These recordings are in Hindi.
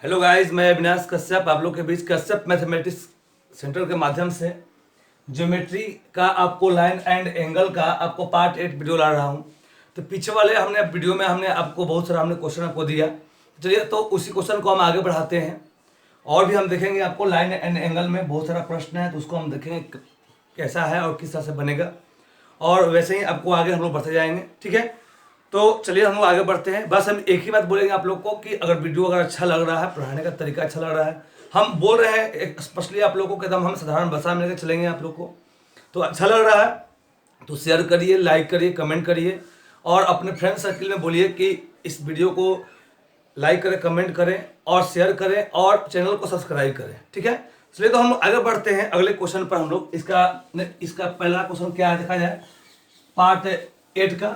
हेलो गाइस, मैं अविनाश कश्यप आप लोग के बीच कश्यप मैथमेटिक्स सेंटर के माध्यम से ज्योमेट्री का आपको लाइन एंड एंगल का आपको पार्ट 8 वीडियो ला रहा हूँ। तो पीछे वाले हमने वीडियो में हमने आपको बहुत सारा हमने क्वेश्चन आपको दिया। चलिए तो उसी क्वेश्चन को हम आगे बढ़ाते हैं और भी हम देखेंगे आपको लाइन एंड एंगल में बहुत सारा प्रश्न है, तो उसको हम देखेंगे कैसा है और किस तरह से बनेगा, और वैसे ही आपको आगे हम लोग बढ़ते जाएंगे। ठीक है, तो चलिए हम लोग आगे बढ़ते हैं। बस हम एक ही बात बोलेंगे आप लोग को कि अगर वीडियो अगर अच्छा लग रहा है, पढ़ाने का तरीका अच्छा लग रहा है, हम बोल रहे हैं स्पेशली आप लोगों को एकदम हम साधारण भाषा में लेकर चलेंगे आप लोग को, तो अच्छा लग रहा है तो शेयर करिए, लाइक करिए, कमेंट करिए और अपने फ्रेंड सर्किल में बोलिए कि इस वीडियो को लाइक करें, कमेंट करें और शेयर करें और चैनल को सब्सक्राइब करें। ठीक है, चलिए तो हम आगे बढ़ते हैं अगले क्वेश्चन पर। हम लोग इसका पहला क्वेश्चन क्या है देखा जाए, पार्ट 8 का।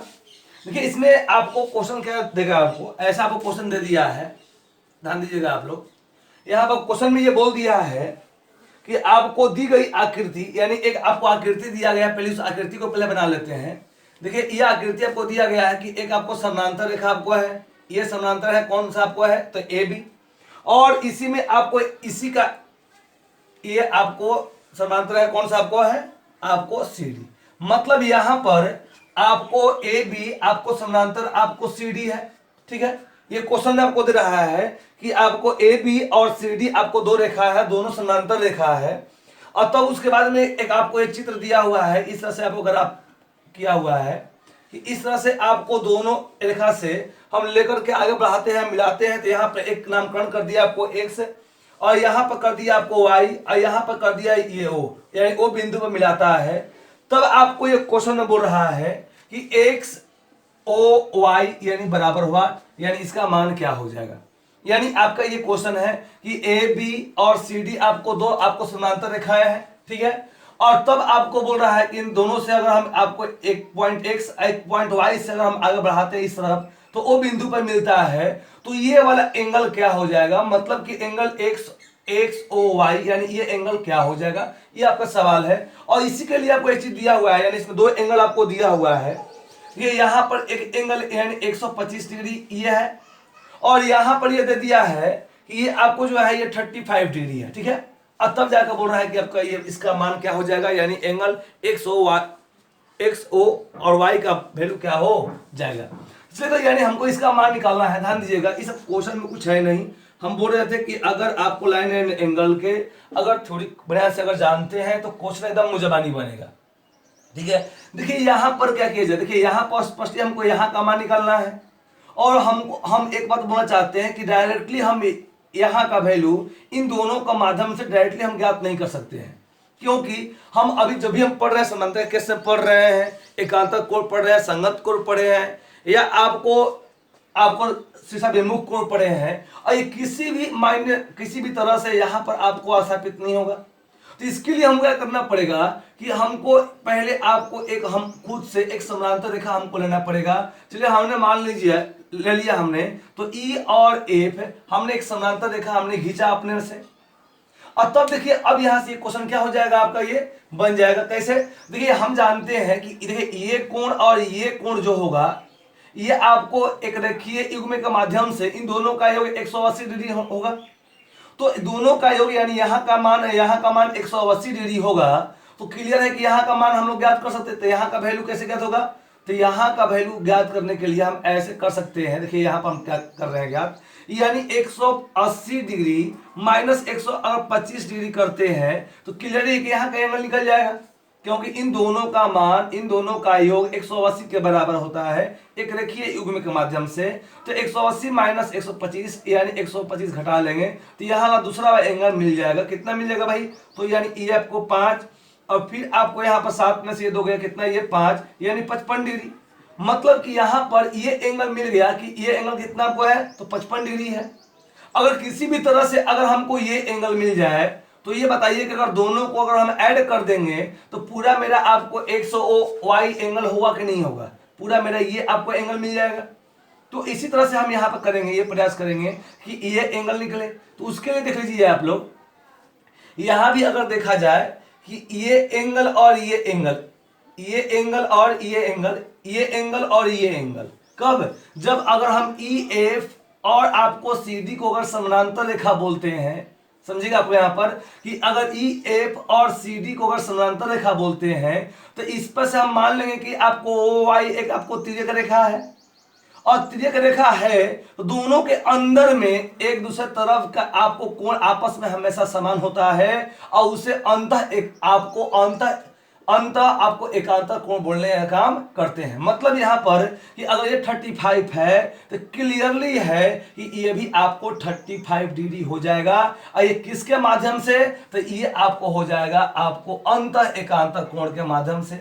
देखिए इसमें आपको क्वेश्चन क्या देगा, आपको ऐसा आपको क्वेश्चन दे दिया है, ध्यान दीजिएगा आप लोग। यहाँ पर क्वेश्चन में ये बोल दिया है कि आपको दी गई आकृति, यानी एक आपको आकृति दिया गया, पहले उस आकृति को पहले बना लेते हैं। देखिए ये आकृति आपको दिया गया है कि एक आपको समानांतर रेखा आपको है, ये समानांतर है, कौन सा आपको है तो ए बी, और इसी में आपको इसी का ये आपको समानांतर है, कौन सा आपको है आपको सी डी। मतलब यहां पर आपको ए बी आपको समानांतर आपको सी डी है। ठीक है, ये क्वेश्चन आपको दे रहा है कि आपको ए बी और सी डी आपको दो रेखा है, दोनों समानांतर रेखा है, और तब उसके बाद में एक आपको एक चित्र दिया हुआ है, इस तरह से आपको ग्राफ किया हुआ है कि इस तरह से आपको दोनों रेखा से हम लेकर के आगे बढ़ाते हैं, मिलाते हैं। तो यहाँ पे एक नामकरण कर दिया आपको एक्स, और यहाँ पर कर दिया आपको वाई, और यहाँ पर कर दिया ये ओ, यानी ओ बिंदु पर मिलाता है। तब आपको ये क्वेश्चन में बोल रहा है कि एक्स ओ वाई यानी बराबर हुआ, यानी इसका मान क्या हो जाएगा। यानी आपका ये क्वेश्चन है कि ए बी और सी डी आपको दो आपको समानांतर रेखाएं हैं। ठीक है, और तब आपको बोल रहा है कि इन दोनों से अगर हम आपको एक पॉइंट एक्स एक पॉइंट वाई से अगर हम आगे बढ़ाते हैं इस तरफ, तो ओ बिंदु पर मिलता है, तो ये वाला एंगल क्या हो जाएगा, मतलब कि angle X X O Y, यानी ये एंगल क्या हो जाएगा, ये आपका सवाल है। और इसी के लिए आपको एक चीज दिया हुआ है, यानी इसमें दो एंगल आपको दिया हुआ है। ये यहाँ पर एक एंगल यानी 125 डिग्री ये है, और यहाँ पर ये दे दिया है कि ये आपको जो है ये 35 डिग्री है। ठीक है, अब तब जाकर बोल रहा है कि आपका ये इसका मान क्या हो जाएगा, यानी एंगल एक्स ओ और वाई का वैल्यू क्या हो जाएगा। इसलिए तो यानी हमको इसका मान निकालना है। ध्यान दीजिएगा, इस क्वेश्चन में कुछ है नहीं, हम बोल रहे थे कि अगर आपको लाइन एंड एंगल के अगर थोड़ी बढ़िया से अगर जानते हैं तो क्वेश्चन एकदम मुजबानी बनेगा। ठीक है, देखिए यहां पर क्या किया जाए, देखिए यहां पर स्पष्ट हमको यहां का मान निकालना है, और हम एक बात बोलना चाहते हैं कि डायरेक्टली हम यहां का वैल्यू इन दोनों का माध्यम से डायरेक्टली हम ज्ञात नहीं कर सकते हैं, क्योंकि हम अभी जब भी हम पढ़ रहे हैं समांतर कैसे पढ़ रहे हैं, एकांतर कोण पढ़ रहे हैं, संगत कोण पढ़े हैं, या आपको आपको शीर्षाभिमुख कोण पढ़े हैं, और ये किसी भी मायने किसी भी तरह से यहां पर आपको स्थापित नहीं होगा। तो इसके लिए हमको क्या करना पड़ेगा कि हमको पहले आपको एक हम खुद से एक समानांतर रेखा हमको लेना पड़ेगा। चलिए हमने मान लीजिए ले लिया हमने, तो ई और एफ हमने एक समानांतर रेखा हमने खींचा अपने से, और तब देखिए अब यहां से क्वेश्चन क्या हो जाएगा आपका, ये बन जाएगा कैसे। देखिए हम जानते हैं कि देखिए ये कोण और ये कोण जो होगा, ये आपको एक रेखीय युग्म के माध्यम से इन दोनों का योग 180 डिग्री होगा। तो दोनों का योग यानी यहाँ का मान 180 डिग्री होगा, तो क्लियर है कि यहाँ का मान हम लोग ज्ञात कर सकते हैं। तो यहाँ का वैल्यू कैसे ज्ञात होगा, तो यहाँ का वैल्यू ज्ञात करने के लिए हम ऐसे कर सकते हैं। देखिए यहाँ पर हम क्या कर रहे हैं ज्ञात, यानी 180 डिग्री माइनस 125 डिग्री करते हैं, तो क्लियर है कि यहाँ का एंगल निकल जाएगा, क्योंकि इन दोनों का मान इन दोनों का योग 180 के बराबर होता है एक रेखीय युग्म के माध्यम से। तो 180 माइनस 125 यानी 125 घटा लेंगे, तो यहाँ का दूसरा एंगल मिल जाएगा। कितना मिल जाएगा भाई, तो यानी ये आपको 5, और फिर आपको यहाँ पर 7 में से ये दोगे कितना, ये 5 यानी 55 डिग्री। मतलब कि यहाँ पर ये एंगल मिल गया कि ये एंगल कितना आपको है तो 55 डिग्री है। अगर किसी भी तरह से अगर हमको ये एंगल मिल जाए, तो ये बताइए कि अगर दोनों को अगर हम ऐड कर देंगे तो पूरा मेरा आपको 100 वाई एंगल होगा कि नहीं होगा, पूरा मेरा ये आपको एंगल मिल जाएगा। तो इसी तरह से हम यहाँ पर करेंगे, ये प्रयास करेंगे कि ये एंगल निकले। तो उसके लिए देख लीजिए आप लोग, यहां भी अगर देखा जाए कि ये एंगल और ये एंगल, ये एंगल और ये एंगल, ये एंगल और ये एंगल, कब, जब अगर हम ई एफ और आपको CD को अगर समानांतर रेखा बोलते हैं, समझिएगा आपको यहाँ पर कि अगर EF और CD को अगर समानांतर रेखा बोलते हैं तो इस पर से हम मान लेंगे कि आपको OY एक आपको तिर्यक रेखा है, और तिर्यक रेखा है तो दोनों के अंदर में एक दूसरे तरफ का आपको कोण आपस में हमेशा समान होता है, और उसे अंत आपको एकांतर कोण बोलने का काम करते हैं। मतलब यहां पर कि अगर ये 35 है तो क्लियरली है कि ये भी आपको 35 डिग्री हो जाएगा, और ये किसके माध्यम से, तो ये आपको हो जाएगा आपको अंत एकांतर कोण के माध्यम से।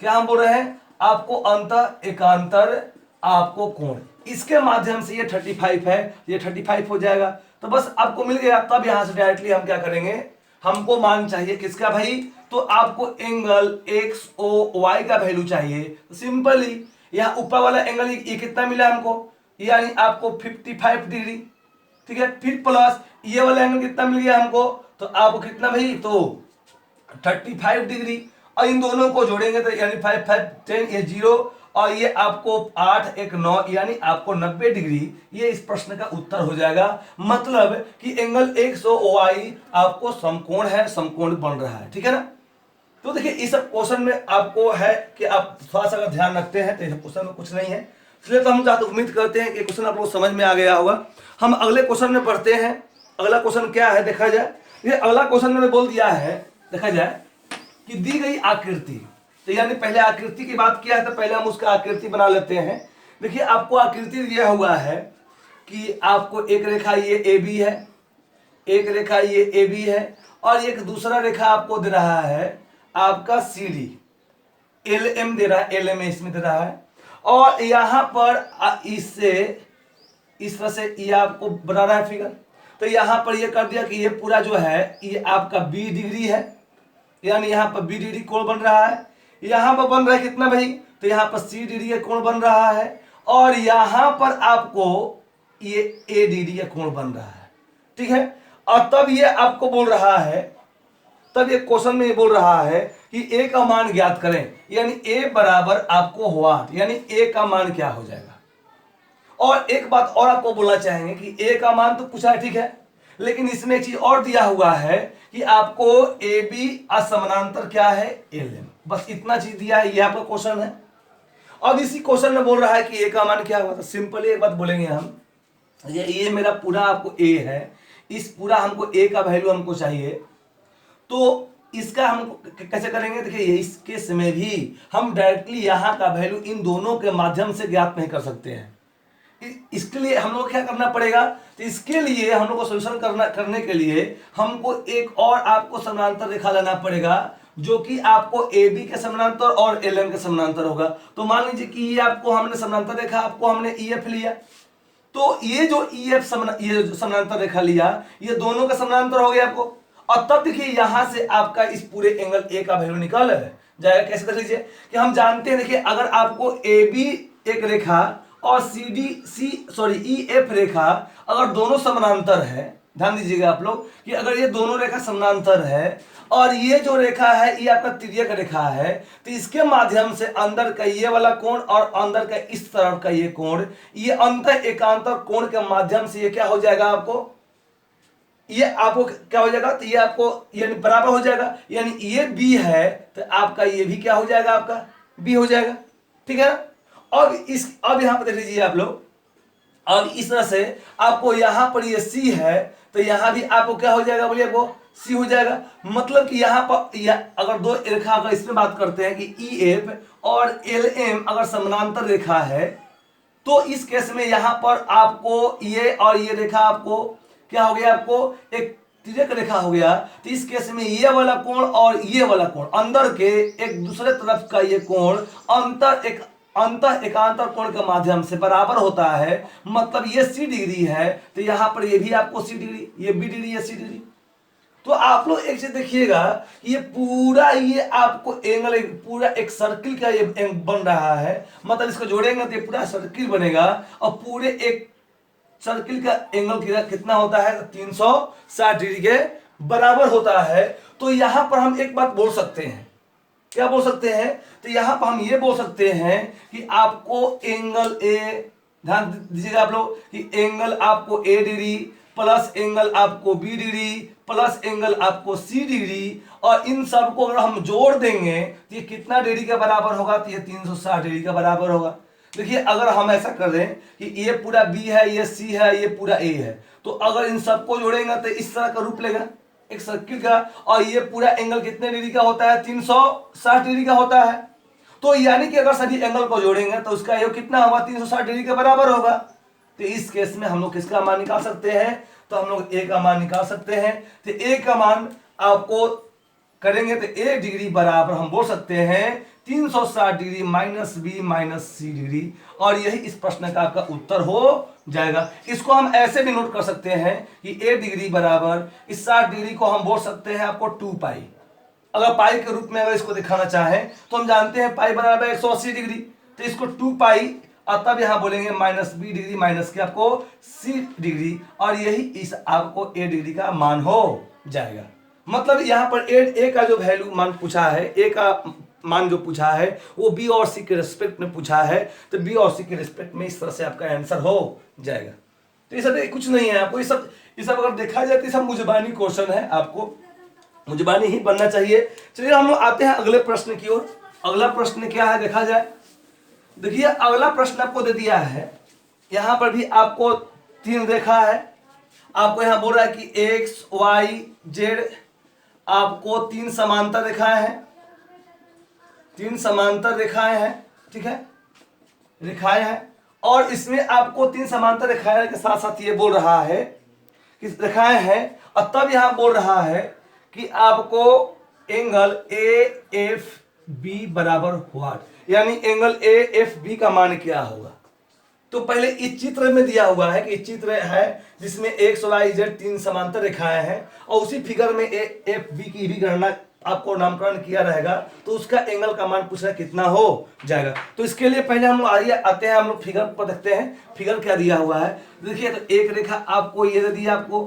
क्या हम बोल रहे हैं, आपको अंत एकांतर आपको कोण, इसके माध्यम से ये 35 है, ये 35 हो जाएगा। तो बस आपको मिल गया। तब यहां से डायरेक्टली हम क्या करेंगे, हमको मान चाहिए किसका भाई, तो आपको एंगल XOY का वैल्यू चाहिए। तो सिंपली यहाँ ऊपर वाला एंगल ये कितना मिला हमको, यानी आपको 55 डिग्री, ठीक है। फिर प्लस ये वाला एंगल कितना मिल गया हमको, तो आपको कितना भाई, तो 35 डिग्री, और इन दोनों को जोड़ेंगे तो यानी 5 5 10 ये 0, और ये आपको 8 1 9 यानी आपको 90 डिग्री। ये इस प्रश्न का उत्तर हो जाएगा। मतलब कि एंगल XOY आपको समकोण है, समकोण बन रहा है, ठीक है ना। तो देखिए इस क्वेश्चन में आपको है कि आप थोड़ा सा अगर ध्यान रखते हैं तो इस क्वेश्चन में कुछ नहीं है, इसलिए तो हम चाहते उम्मीद करते हैं कि क्वेश्चन आप लोग समझ में आ गया होगा। हम अगले क्वेश्चन में पढ़ते हैं। अगला क्वेश्चन क्या है देखा जाए। ये अगला क्वेश्चन मैंने बोल दिया है, देखा जाए कि दी गई आकृति, तो यानी पहले आकृति की बात किया है तो पहले हम उसका आकृति बना लेते हैं। देखिए आपको आकृति दिया हुआ है कि आपको एक रेखा ये AB है, एक रेखा ये AB है, और एक दूसरा रेखा आपको दे रहा है आपका CD, LM दे रहा है, LM इसमें दे रहा है, और यहां पर इससे इस तरह से ये आपको बना रहा है फिगर। तो यहां पर ये कर दिया कि ये पूरा जो है ये आपका B डिग्री है, यानी यहाँ पर B डिग्री कोण बन रहा है। यहाँ पर बन रहा है कितना भाई, तो यहाँ पर C डिग्री का कोण बन रहा है, और यहाँ पर आपको ये A डिग्री का कोण बन रहा है, ठीक है। और तब ये आपको बोल रहा है, तब ये क्वेश्चन में ये बोल रहा है कि A का मान ज्ञात करें, यानी A बराबर आपको हुआ, यानी A का मान क्या हो जाएगा। और एक बात और आपको बोलना चाहेंगे कि A का मान तो पूछा है, ठीक है, लेकिन इसमें एक चीज और दिया हुआ है कि आपको AB असमानांतर क्या है, LM, बस इतना चीज दिया है। ये आपका क्वेश्चन है। अब इसी क्वेश्चन में बोल रहा है कि A का मान क्या हुआ, तो सिंपली एक बात बोलेंगे हम, ये मेरा पूरा आपको A है, इस पूरा हमको A का वैल्यू हमको चाहिए, तो इसका हम कैसे करेंगे। देखिए इस केस में भी हम डायरेक्टली यहाँ का वैल्यू इन दोनों के माध्यम से ज्ञात नहीं कर सकते हैं। इसके लिए हम लोग क्या करना पड़ेगा, तो इसके लिए हम लोग को सोल्यूशन करने के लिए हमको एक और आपको समानांतर रेखा लेना पड़ेगा, जो कि आपको AB के समानांतर और LM के समानांतर होगा। तो मान लीजिए कि ये आपको हमने समानांतर रेखा आपको हमने EF लिया, तो ये जो EF ये समानांतर रेखा लिया, ये दोनों का समानांतर हो गया आपको। और तब देखिए यहां से आपका इस पूरे एंगल A का वैल्यू निकल जाएगा। कैसे देख लीजिए कि हम जानते हैं, देखिए अगर आपको AB एक रेखा और EF रेखा अगर दोनों समानांतर है, ध्यान दीजिएगा आप लोग कि अगर ये दोनों रेखा समानांतर है और ये जो रेखा है ये आपका तिर्यक रेखा है, तो इसके माध्यम से अंदर का ये वाला कोण और अंदर का इस तरफ का ये कोण, ये अंत एकांतर कोण के माध्यम से ये क्या हो जाएगा, आपको ये आपको क्या हो जाएगा, तो ये आपको यानी बराबर हो जाएगा, यानी ये B है तो आपका ये भी क्या हो जाएगा, आपका B हो जाएगा, ठीक है। अब यहां पर देख लीजिए आप लोग, अब इस तरह से आपको यहां पर ये C है तो यहां भी आपको क्या हो जाएगा, बोलिए वो C हो जाएगा। मतलब कि यहां पर अगर दो रेखा अगर इसमें बात करते हैं कि EF और LM अगर समानांतर रेखा है, तो इस केस में यहां पर आपको ये और ये रेखा आपको क्या हो गया, आपको एक तिर्यक रेखा हो गया। तो इस केस में ये वाला कोण और ये वाला कोण अंदर के एक दूसरे तरफ का ये कोण अंत एकांतर कोण के माध्यम से बराबर होता है। मतलब ये C डिग्री है तो यहां पर ये भी आपको C डिग्री, ये B डिग्री, ये C डिग्री। तो आप लोग एक चीज देखिएगा, ये पूरा ये आपको एंगल पूरा एक सर्किल का ये बन रहा है। मतलब इसको जोड़ेंगे तो ये पूरा सर्किल बनेगा, और पूरे एक सर्किल का एंगल कितना होता है, 360 डिग्री के बराबर होता है। तो यहां पर हम एक बात बोल सकते हैं, क्या बोल सकते हैं, तो यहां पर हम ये बोल सकते हैं कि आपको एंगल A ध्यान दीजिएगा आप लोग कि एंगल आपको ए डिग्री प्लस एंगल आपको बी डिग्री प्लस एंगल आपको सी डिग्री, और इन सब को अगर हम जोड़ देंगे तो ये कितना डिग्री के बराबर होगा, तो ये 360 डिग्री के बराबर होगा। देखिए अगर हम ऐसा कर दें कि ये पूरा बी है, ये सी है, ये पूरा ए है, तो अगर इन सबको जोड़ेंगे तो इस तरह का रूप लेगा एक सर्किल का, और ये पूरा एंगल कितने डिग्री का होता है, 360 डिग्री का होता है। तो यानी कि अगर सभी एंगल को जोड़ेंगे तो उसका योग कितना होगा, 360 डिग्री के बराबर होगा। तो इस केस में हम लोग किसका मान निकाल सकते हैं, तो हम लोग ए का मान निकाल सकते हैं। तो ए का मान आपको करेंगे तो ए डिग्री बराबर हम बोल सकते हैं 360 डिग्री माइनस बी माइनस सी डिग्री, और यही इस प्रश्न का आपका उत्तर हो जाएगा। इसको हम ऐसे भी नोट कर सकते हैं कि ए डिग्री बराबर इस 60 डिग्री को हम बोल सकते हैं आपको 2 पाई। अगर पाई के रूप में अगर इसको दिखाना चाहें तो हम जानते हैं पाई बराबर 180 डिग्री, तो इसको 2 पाई और तब यहां बोलेंगे माइनस बी डिग्री माइनस के आपको सी डिग्री, और यही इस आपको ए डिग्री का मान हो जाएगा। मतलब यहां पर ए का जो वैल्यू मान पूछा है, ए का मान जो पूछा है वो बी और सी के रिस्पेक्ट में पूछा है, तो बी और सी के रिस्पेक्ट में इस तरह से आपका आंसर हो जाएगा। तो ये सब कुछ नहीं है, आपको ये सब अगर देखा जाए तो ये सब मुजबानी क्वेश्चन है, आपको मुजबानी ही बनना चाहिए। चलिए हम लोग आते हैं अगले प्रश्न की ओर। अगला प्रश्न क्या है देखा जाए। देखिए अगला प्रश्न आपको दे दिया है, यहां पर भी आपको 3 रेखा है, आपको यहां बोल रहा है कि एक्स वाई जेड आपको 3 समांतर रेखाएं हैं, 3 समांतर रेखाएं हैं, ठीक है, रेखाएं हैं, और इसमें आपको 3 समांतर रेखाएं के साथ साथ ये बोल रहा है कि रेखाएं हैं, और तब यहां बोल रहा है कि आपको एंगल ए एफ बी बराबर व्हाट, यानी एंगल ए एफ बी का मान क्या होगा। तो पहले इस चित्र में दिया हुआ है कि चित्र है जिसमें एक्स वाई जेड 3 समांतर रेखाएं हैं, और उसी फिगर में ए एफ बी की भी गणना आपको नामकरण किया रहेगा, तो उसका एंगल का मान पूछ रहा है कितना हो जाएगा। तो इसके लिए पहले हम लोग आते हैं, हम लोग फिगर पर देखते हैं फिगर क्या दिया हुआ है। देखिए तो एक रेखा आपको ये दे दिया आपको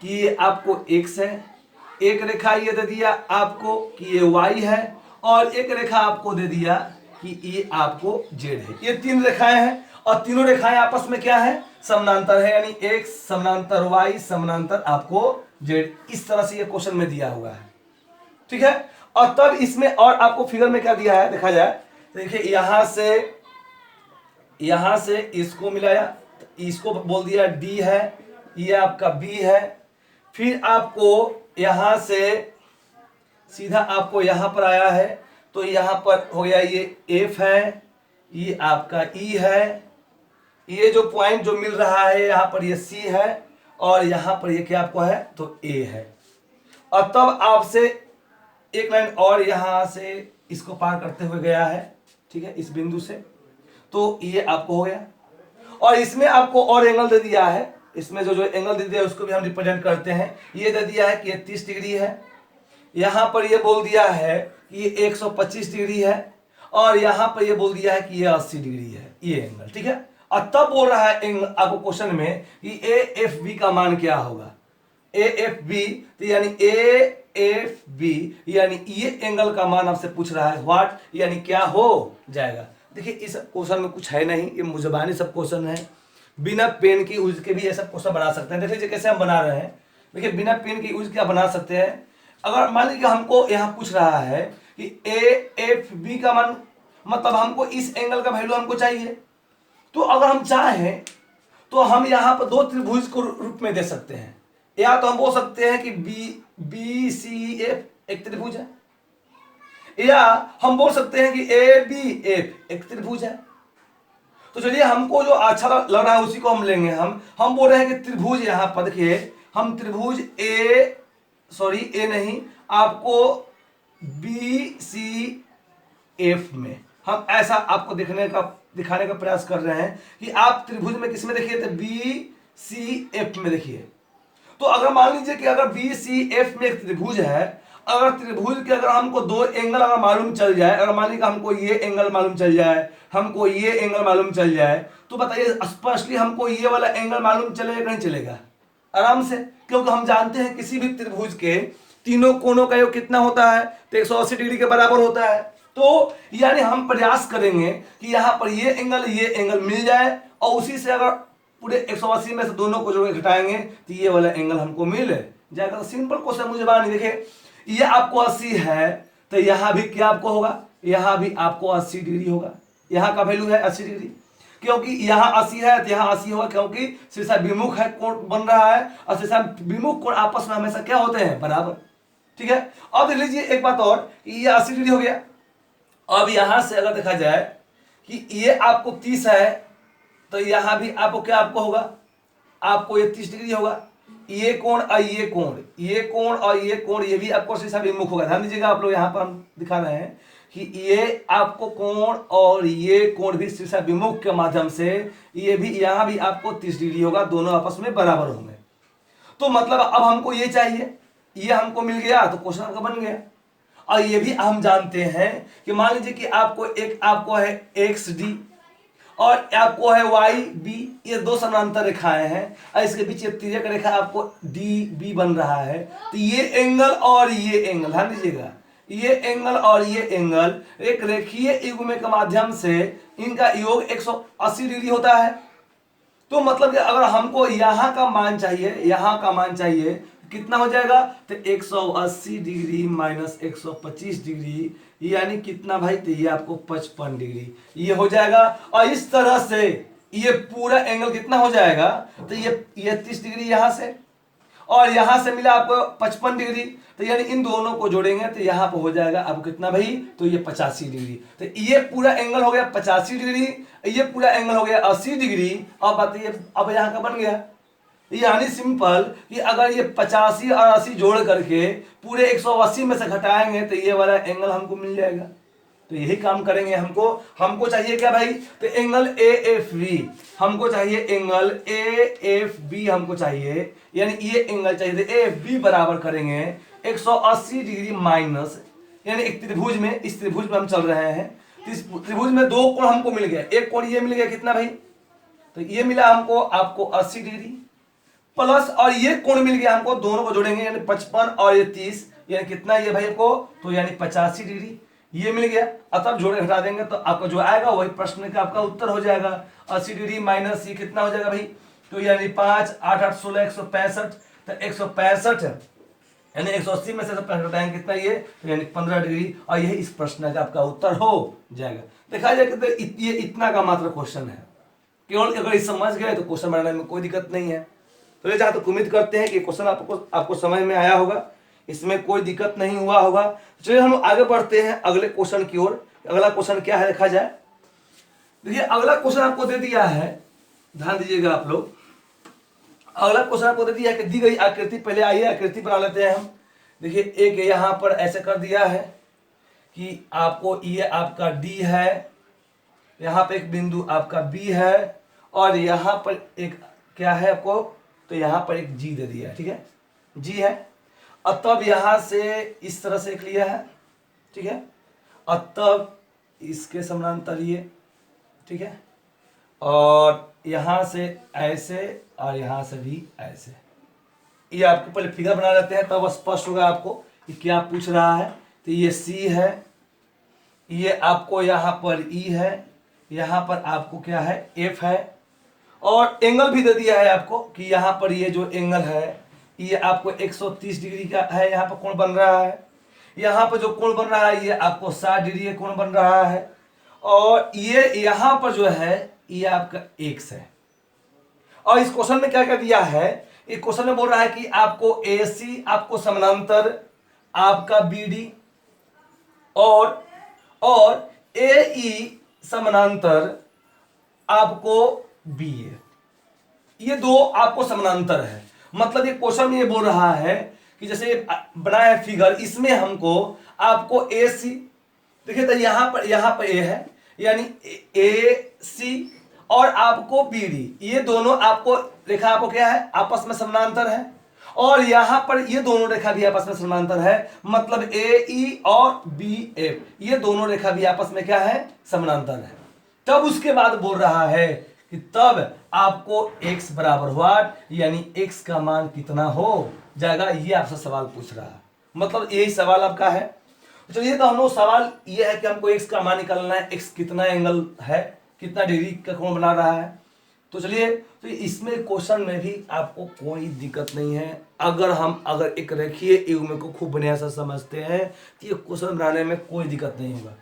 कि ये आपको एक्स है, एक रेखा ये दे दिया आपको कि ये वाई है, और एक रेखा आपको दे दिया कि ये आपको जेड है। ये 3 रेखाएं हैं, और तीनों रेखाएं आपस में क्या है, समानांतर है, यानी एक्स समानांतर वाई समानांतर आपको जेड। इस तरह से ये क्वेश्चन में दिया हुआ है, ठीक है। और तब इसमें और आपको फिगर में क्या दिया है देखा जाए, देखिए यहां से इसको मिलाया, इसको बोल दिया डी है, ये आपका बी है, फिर आपको यहां से सीधा आपको यहां पर आया है, तो यहां पर हो गया ये एफ है, ये आपका ई है, ये जो पॉइंट जो मिल रहा है यहां पर ये सी है, और यहां पर ये क्या आपको है तो ए है। और तब आपसे एक लाइन और यहां से इसको पार करते हुए गया है, ठीक है, इस बिंदु से, तो ये आपको हो गया। और इसमें आपको और एंगल दे दिया है, इसमें जो एंगल दे दिया है उसको भी हम रिप्रेजेंट करते हैं। ये दे दिया है कि ये 30 डिग्री है, यहां पर ये बोल दिया है कि ये 125 डिग्री है, और यहां पर ये बोल दिया है कि ये 80 डिग्री है, ये एंगल, ठीक है। और तब बोल रहा है आपको क्वेश्चन में कि ए एफ बी का मान क्या होगा, ए एफ बी, तो यानी ए एफ बी यानी ये एंगल का मान आपसे पूछ रहा है व्हाट, यानी क्या हो जाएगा। देखिए इस क्वेश्चन में कुछ है नहीं, ये मुजबानी सब क्वेश्चन है, बिना पेन की यूज के भी ये सब क्वेश्चन बना सकते हैं। देखिए कैसे हम बना रहे हैं, देखिए बिना पेन की यूज क्या बना सकते हैं। अगर मान लीजिए हमको यहाँ पूछ रहा है कि ए एफ बी का मान, मतलब हमको इस एंगल का वैल्यू हमको चाहिए, तो अगर हम चाहें तो हम यहाँ पर 2 त्रिभुज को रूप में दे सकते हैं, या तो हम बोल सकते हैं कि बी सी एफ एक त्रिभुज है, या हम बोल सकते हैं कि ए बी एफ एक त्रिभुज है। तो चलिए हमको जो अच्छा लग रहा है उसी को हम लेंगे। हम बोल रहे हैं कि त्रिभुज, यहां पर देखिए हम त्रिभुज ए नहीं, आपको बी सी एफ में हम ऐसा आपको दिखाने का प्रयास कर रहे हैं कि आप त्रिभुज में किस में देखिए, तो बी सी एफ में देखिए। तो अगर मान लीजिए कि अगर बी सी एफ में एक त्रिभुज है, अगर त्रिभुज के अगर हमको 2 एंगल अगर मालूम चल जाए, अगर मान लीजिए हमको ये एंगल मालूम चल जाए, हमको ये एंगल मालूम चल जाए, तो बताइए स्पष्टली हमको ये वाला एंगल मालूम चलेगा नहीं चलेगा, आराम से, क्योंकि हम जानते हैं किसी भी त्रिभुज के तीनों कोणों का योग कितना होता है, तो 180 डिग्री के बराबर होता है। तो यानी हम प्रयास करेंगे कि यहाँ पर ये एंगल मिल जाए, और उसी से अगर पूरे 180 में से दोनों को जोड़ के घटाएंगे तो ये वाला एंगल हमको मिल जाएगा। सिंपल क्वेश्चन मुझे बात नहीं, देखिए ये आपको 80 है तो यहाँ भी क्या आपको होगा, यहाँ भी आपको 80 डिग्री होगा। यहाँ का वैल्यू है 80 डिग्री, क्योंकि यहाँ 80 है तो यहाँ 80 होगा, क्योंकि शीर्षा विमुख है, कोण बन रहा है और शीर्षा विमुख कोण आपस में हमेशा क्या होते हैं, बराबर। ठीक है, अब देख लीजिए एक बात और, ये 80 डिग्री हो गया। अब यहां से अगर देखा जाए कि ये आपको 30 है तो यहां भी आपको क्या आपको होगा, आपको ये 30 डिग्री होगा। ये कोण और ये कोण, ये कोण और ये कोण, ये भी आपको शीर्षा विमुख होगा। ध्यान दीजिएगा आप लोग, यहां पर हम दिखा रहे हैं कि ये आपको कोण और ये कोण भी शीर्षा विमुख के माध्यम से, ये भी यहां भी आपको 30 डिग्री होगा, दोनों आपस में बराबर होंगे। तो मतलब अब हमको ये चाहिए, ये हमको मिल गया तो क्वेश्चन आपका बन गया। और ये भी हम जानते हैं कि मान लीजिए कि आपको है एक्स डी और आपको है वाई बी, ये दो समानांतर रेखाएं हैं और इसके बीच ये तिर्यक रेखा आपको डी बी बन रहा है। तो ये एंगल और ये एंगल, ध्यान दीजिएगा, ये एंगल और ये एंगल एक रेखीय युग्म के माध्यम से इनका योग 180 डिग्री होता है। तो मतलब कि अगर हमको यहाँ का मान चाहिए, यहाँ का मान चाहिए, कितना हो जाएगा, तो 180 डिग्री माइनस 125 डिग्री यानी कितना भाई, तो ये आपको 55 डिग्री ये हो जाएगा। और इस तरह से ये पूरा एंगल कितना हो जाएगा, तो ये 30 डिग्री यहाँ से और यहाँ से मिला आपको 55 डिग्री, तो यानी इन दोनों को जोड़ेंगे तो यहाँ पर हो जाएगा आपको कितना भाई, तो ये 85 डिग्री। तो ये पूरा एंगल हो गया 85 डिग्री, ये पूरा एंगल हो गया 80 डिग्री। अब बताइए, अब यहाँ का बन गया, यानी सिंपल कि अगर ये 85 और 80 जोड़ करके पूरे 180 में से घटाएंगे तो ये वाला एंगल हमको मिल जाएगा। तो यही काम करेंगे। हमको चाहिए क्या भाई, तो एंगल ए एफ बी, हमको चाहिए एंगल ए एफ बी हमको चाहिए, यानी ये एंगल चाहिए। तो ए एफ बी बराबर करेंगे 180 डिग्री माइनस, यानी एक त्रिभुज में, इस त्रिभुज में हम चल रहे हैं, इस त्रिभुज में दो कोण हमको मिल गया। एक कोण ये मिल गया कितना भाई, तो ये मिला हमको आपको 80 डिग्री प्लस, और ये कोण मिल गया हमको, दोनों को जोड़ेंगे यानी 55 और ये 30, यानी कितना ये भाई को, तो यानी 85 डिग्री ये मिल गया। और तब जोड़े घटा देंगे तो आपका जो आएगा वही प्रश्न का आपका उत्तर हो जाएगा। 80 डिग्री माइनस ये कितना हो जाएगा भाई, तो यानी 5 8 8 16 165, तो 165 यानी 180 में से 65 घटाएंगे कितना ये, तो यानी 15 डिग्री, और यही इस प्रश्न का आपका उत्तर हो जाएगा। देखा जाए तो ये इतना का मात्र क्वेश्चन है, केवल अगर ये समझ गए तो क्वेश्चन बनाने में कोई दिक्कत नहीं है। तो ये जहाँ तक उम्मीद करते हैं कि क्वेश्चन आपको समझ में आया होगा, इसमें कोई दिक्कत नहीं हुआ होगा। चलिए हम आगे बढ़ते हैं अगले क्वेश्चन की ओर। अगला क्वेश्चन क्या है देखा जाए। देखिए अगला क्वेश्चन आपको दे दिया है, ध्यान दीजिएगा आप लोग। अगला क्वेश्चन आपको दे दिया है कि दी गई आकृति, पहले आइए आकृति बना लेते हैं हम। देखिए एक यहाँ पर ऐसे कर दिया है कि आपको ये आपका डी है, यहाँ पे एक बिंदु आपका बी है, और यहाँ पर एक क्या है आपको, तो यहाँ पर एक जी दे दिया है, ठीक है, जी है। और तब यहाँ से इस तरह से एक लिया है, ठीक है, और तब इसके समानांतर ये, ठीक है, और यहाँ से ऐसे और यहाँ से भी ऐसे। ये आपको पहले फिगर बना लेते हैं तब स्पष्ट होगा आपको कि क्या पूछ रहा है। तो ये सी है, ये आपको यहाँ पर ई है, यहाँ पर आपको क्या है एफ है, और एंगल भी दे दिया है आपको कि यहाँ पर ये जो एंगल है ये आपको 130 डिग्री का है, यहाँ पर कोण बन रहा है। यहाँ पर जो कोण बन रहा है ये आपको 60 डिग्री का कोण बन रहा है, और ये यहाँ पर जो है ये आपका एक्स है। और इस क्वेश्चन में क्या क्या दिया है, इस क्वेश्चन में बोल रहा है कि आपको ए सी आपको समानांतर आपका बी डी और ए ई समानांतर आपको बी ए, ये दो आपको समानांतर है। मतलब ये क्वेश्चन में ये बोल रहा है कि जैसे बनाया है फिगर, इसमें हमको आपको ए सी, देखिए तो यहाँ पर ए है यानी ए सी, और आपको बी डी, ये दोनों आपको रेखा आपको क्या है आपस में समानांतर है, और यहाँ पर ये दोनों रेखा भी आपस में समानांतर है। मतलब ए ई और बी एफ, ये दोनों रेखा भी आपस में क्या है समानांतर है। तब उसके बाद बोल रहा है कि तब आपको x बराबर व्हाट, यानी x का मान कितना हो जाएगा, ये आपसे सवाल पूछ रहा है। मतलब यही सवाल आपका है। चलिए तो हम लोग सवाल ये है कि हमको x का मान निकालना है, x कितना एंगल है, कितना डिग्री का कोण बना रहा है। तो चलिए, तो इसमें क्वेश्चन में भी आपको कोई दिक्कत नहीं है। अगर एक रेखीय युग्म को खूब बढ़िया से समझते हैं तो ये क्वेश्चन बनाने में कोई दिक्कत नहीं होगा।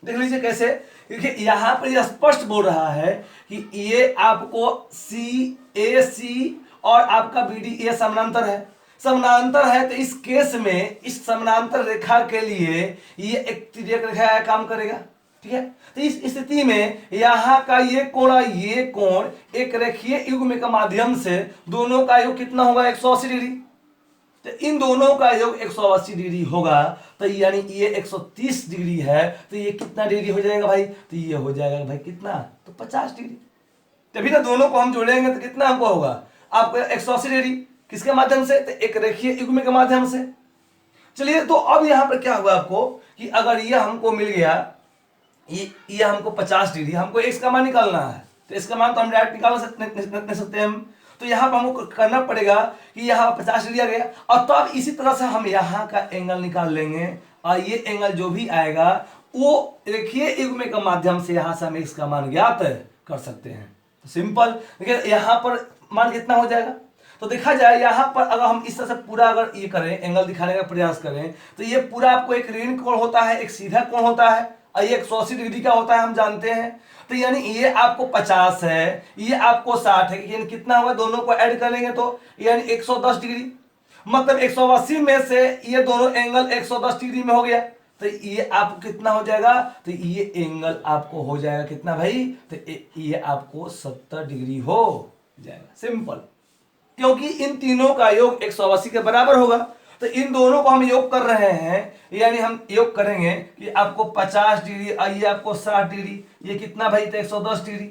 देख लीजिए कैसे, क्योंकि यहाँ पर यह स्पष्ट बोल रहा है कि ये आपको सी ए सी और आपका बी डी ये समानांतर है। समानांतर है तो इस केस में इस समानांतर रेखा के लिए ये एक तिर्यक रेखा काम करेगा, ठीक है। तो इस स्थिति में यहाँ का ये कोण और ये कोण एक रेखीय युग्म के माध्यम से दोनों का योग कितना होगा, 180 डिग्री। तो इन दोनों का योग 180 डिग्री होगा, तो यानी ये 130 डिग्री है, तो ये कितना डिग्री हो जाएगा भाई, तो ये हो जाएगा भाई कितना, तो 50 डिग्री। तभी ना दोनों को हम जोड़ेंगे तो कितना हमको होगा, आपको 180 डिग्री किसके माध्यम से, तो एक रेखीय युग्म के माध्यम से। चलिए, तो अब यहाँ पर क्या हुआ आपको कि अगर ये हमको मिल गया, ये हमको 50 डिग्री, हमको x का मान निकालना है, तो इसका मान तो हम डायरेक्ट निकाल सकते हैं हम। तो यहाँ पर हमको करना पड़ेगा कि यहाँ 50 डिग्री आ गया, और तब इसी तरह से हम यहाँ का एंगल निकाल लेंगे, और ये एंगल जो भी आएगा वो रेखीय युग्म के माध्यम से यहाँ से हम x का मान ज्ञात कर सकते हैं। तो सिंपल, देखिए यहाँ पर मान कितना हो जाएगा, तो देखा जाए यहाँ पर अगर हम इस तरह से पूरा अगर ये करें, एंगल दिखाने का प्रयास करें, तो ये पूरा आपको एक ऋण कोण होता है, एक सीधा कोण होता है, और ये 180 डिग्री का होता है, हम जानते हैं। तो यानी ये आपको 50 है, ये आपको 60 है, यानी कितना होगा, दोनों को ऐड करेंगे तो यानी 110 डिग्री। मतलब 180 में से ये दोनों एंगल 110 डिग्री में हो गया, तो ये आपको कितना हो जाएगा, तो ये एंगल आपको हो जाएगा कितना भाई, तो ये आपको 70 डिग्री हो जाएगा। सिंपल, क्योंकि इन तीनों का योग 180 के बराबर होगा। तो इन दोनों को हम योग कर रहे हैं, यानी हम योग करेंगे कि आपको 50 डिग्री और ये आपको 60 डिग्री, ये कितना भाई, तो 110 डिग्री।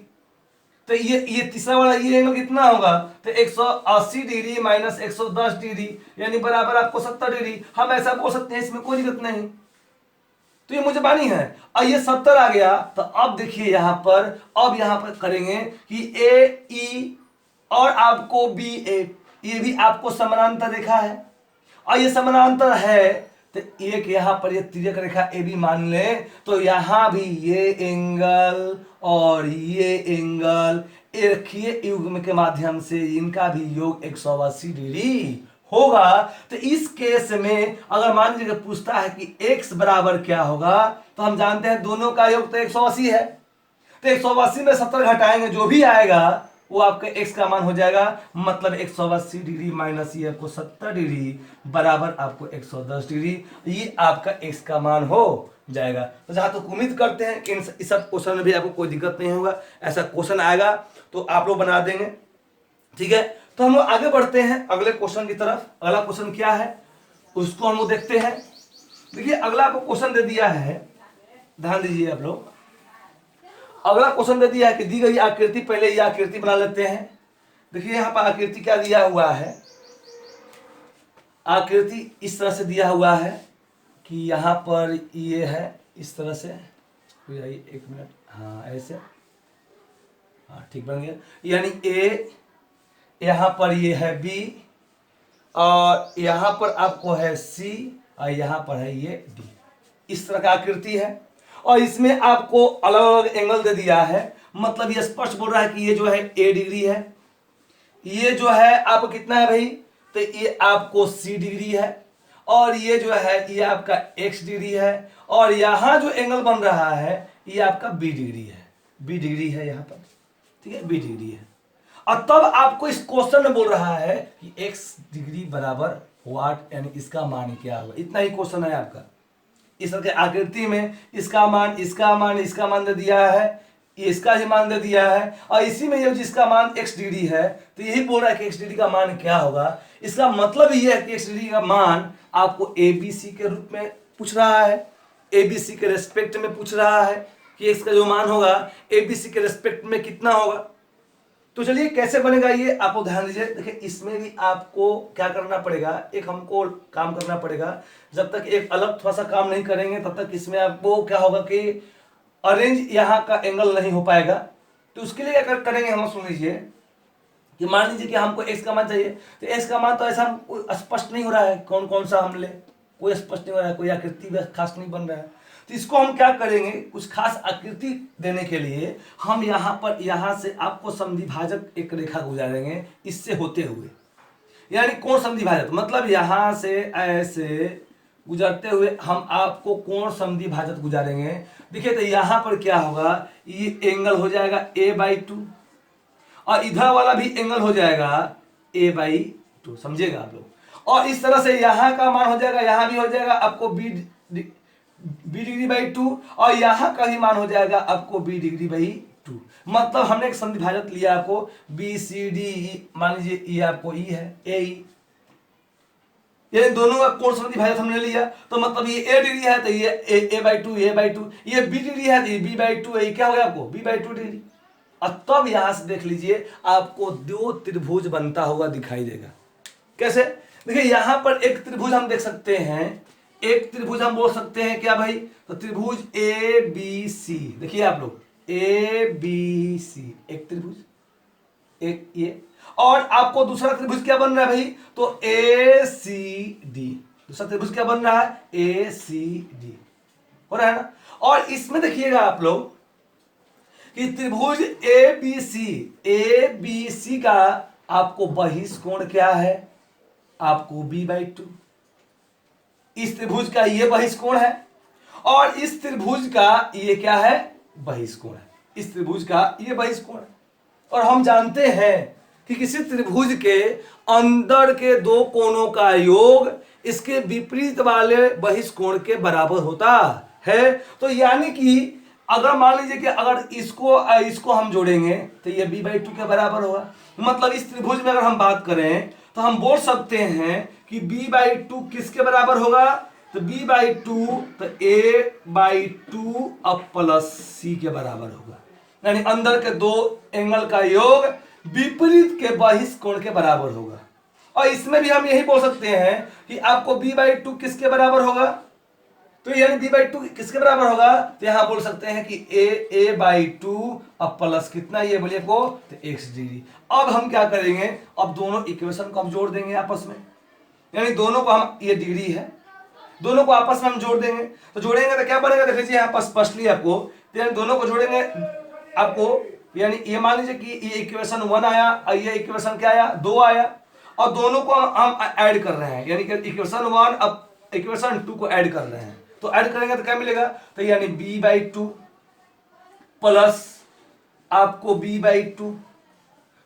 तो ये तीसरा वाला ये एंगल कितना होगा, तो 180 डिग्री माइनस 110 डिग्री यानी बराबर आपको 70 डिग्री। हम ऐसा बोल सकते हैं, इसमें कोई दिक्कत नहीं। तो ये मुझे मानी है, और ये 70 आ गया। तो अब देखिए यहाँ पर, अब यहाँ पर करेंगे कि ए ई और आपको बी ए, ये भी आपको समानांतर रेखा है, और ये समानांतर है, तो एक यहाँ पर ये तिर्यक रेखा ए बी मान ले, तो यहाँ भी ये एंगल और ये एंगल रेखीय युग्म के माध्यम से इनका भी योग 180 डिग्री होगा। तो इस केस में अगर मान लीजिए पूछता है कि x बराबर क्या होगा, तो हम जानते हैं दोनों का योग तो 180 है, तो 180 में 70 घटाएंगे, जो भी आएगा वो आपका x का मान हो जाएगा। मतलब 180 डिग्री माइनस ये आपको 70 डिग्री बराबर आपको 110 डिग्री, ये आपका x का मान हो जाएगा। तो जहां तक उम्मीद करते हैं कि इस सब क्वेश्चन में भी आपको कोई दिक्कत नहीं होगा, ऐसा क्वेश्चन आएगा तो आप लोग बना देंगे, ठीक है। तो हम लोग आगे बढ़ते हैं अगले क्वेश्चन की तरफ। अगला क्वेश्चन क्या है उसको हम लोग देखते हैं। देखिए, अगला आपको क्वेश्चन दे दिया है, ध्यान दीजिए आप लोग। अगला क्वेश्चन दे दिया है कि दी गई आकृति, पहले ये आकृति बना लेते हैं। देखिए यहाँ पर आकृति क्या दिया हुआ है, आकृति इस तरह से दिया हुआ है कि यहाँ पर ये है इस तरह से, एक मिनट, हाँ ऐसे, हाँ ठीक बन गया। यानी ए, यहाँ पर ये है बी, और यहाँ पर आपको है सी, और यहाँ पर है ये डी। इस तरह का आकृति है, और इसमें आपको अलग अलग एंगल दे दिया है। मतलब ये स्पष्ट बोल रहा है कि ये जो है ए डिग्री है, ये जो है आपको कितना है भाई, तो ये आपको सी डिग्री है, और ये जो है ये आपका एक्स डिग्री है, और यहाँ जो एंगल बन रहा है ये आपका बी डिग्री है, बी डिग्री है यहाँ पर, ठीक है, बी डिग्री है। और तब आपको इस क्वेश्चन में बोल रहा है कि x डिग्री बराबर व्हाट, यानी इसका मान क्या होगा। इतना ही क्वेश्चन है आपका। इस तरह के आकृति में इसका मान, इसका मान, इसका मान दे दिया है, इसका ही मान दे दिया है, और इसी में ये जिसका मान x डिग्री है, तो यही बोल रहा है कि x डिग्री का मान क्या होगा। इसका मतलब ये है कि x डिग्री का मान आपको ABC के रूप में पूछ रहा है, ABC के रेस्पेक्ट में पूछ रहा है कि x का जो मान होगा ABC के रेस्पेक्ट में कितना होगा। तो चलिए कैसे बनेगा ये आपको ध्यान दीजिए। देखिए, इसमें भी आपको क्या करना पड़ेगा, एक हमको काम करना पड़ेगा। जब तक एक अलग थोड़ा सा काम नहीं करेंगे तब तक इसमें आपको क्या होगा कि अरेंज यहाँ का एंगल नहीं हो पाएगा। तो उसके लिए क्या करेंगे हम, सुन लीजिए कि मान लीजिए कि हमको x का मान चाहिए, तो x का मान तो ऐसा स्पष्ट नहीं हो रहा है, कौन कौन सा हम ले, कोई स्पष्ट नहीं हो रहा है, कोई आकृति खास नहीं बन रहा है। तो इसको हम क्या करेंगे, कुछ खास आकृति देने के लिए हम यहाँ पर, यहाँ से आपको समद्विभाजक एक रेखा गुजारेंगे इससे होते हुए, यानी कोण समद्विभाजक, मतलब यहाँ से ऐसे गुजरते हुए हम आपको कोण समद्विभाजक गुजारेंगे। देखिए तो यहाँ पर क्या होगा, ये एंगल हो जाएगा a/2 और इधर वाला भी एंगल हो जाएगा a/2, समझिएगा आप लोग। और इस तरह से यहाँ का मान हो जाएगा, यहाँ भी हो जाएगा आपको b/2 और यहाँ का ही मान हो जाएगा आपको b/2। मतलब हमने एक समद्विभाजक लिया आपको BCD, मान लीजिए ये आपको E है, AE, ये दोनों का कोण समद्विभाजक हमने लिया, तो मतलब ये a डिग्री है तो ये a/2, ये b डिग्री है तो ये b/2 है, ये क्या हो गया आपको b/2 डिग्री। और तब यहां से देख लीजिए आपको दो त्रिभुज बनता हुआ दिखाई देगा। कैसे, देखिए यहां पर एक त्रिभुज हम देख सकते हैं, एक त्रिभुज हम बोल सकते हैं क्या भाई, तो त्रिभुज ABC, देखिए आप लोग ABC एक त्रिभुज, एक ये, और आपको दूसरा त्रिभुज क्या बन रहा है भाई, तो ACD, दूसरा त्रिभुज क्या बन रहा है, ACD हो रहा है ना। और इसमें देखिएगा आप लोग कि त्रिभुज ABC का आपको बहिष्कोण क्या है, आपको b/2, इस त्रिभुज का ये बहिष्कोण है और इस त्रिभुज का ये क्या है, बहिष्कोण है, इस त्रिभुज का ये बहिष्कोण है। और हम जानते हैं कि किसी त्रिभुज के अंदर के दो कोणों का योग इसके विपरीत वाले बहिष्कोण के बराबर होता है। तो यानी कि अगर मान लीजिए कि अगर इसको हम जोड़ेंगे तो ये b/2 के बराबर होगा। मतलब इस त्रिभुज में अगर हम बात करें तो हम बोल सकते हैं कि b/2 किसके बराबर होगा, तो b/2 तो a/2 अब प्लस c के बराबर होगा, यानी अंदर के दो एंगल का योग विपरीत के बहिष्कोण के बराबर होगा। और इसमें भी हम यही बोल सकते हैं कि आपको b/2 किसके बराबर होगा, तो यानी b/2 किसके बराबर होगा, तो यहां बोल सकते हैं कि a/2 अब प्लस कितना, ये बोलिए को तो x डिग्री। अब हम क्या करेंगे, अब दोनों इक्वेशन को हम जोड़ देंगे आपस में, यानी दोनों को हम, ये डिग्री है, दोनों को आपस में हम जोड़ देंगे। तो जोड़ेंगे तो क्या बनेगा, देख लीजिए यहाँ पर स्पष्टली आपको, तो यानी दोनों को जोड़ेंगे आपको, यानी ये मान लीजिए कि ये इक्वेशन 1 आया और ये इक्वेशन क्या आया, 2 आया, और दोनों को हम ऐड कर रहे हैं, यानी कि इक्वेशन 1 अब इक्वेशन 2 को ऐड कर रहे हैं। तो ऐड करेंगे तो क्या मिलेगा, तो यानी b/2 प्लस आपको b/2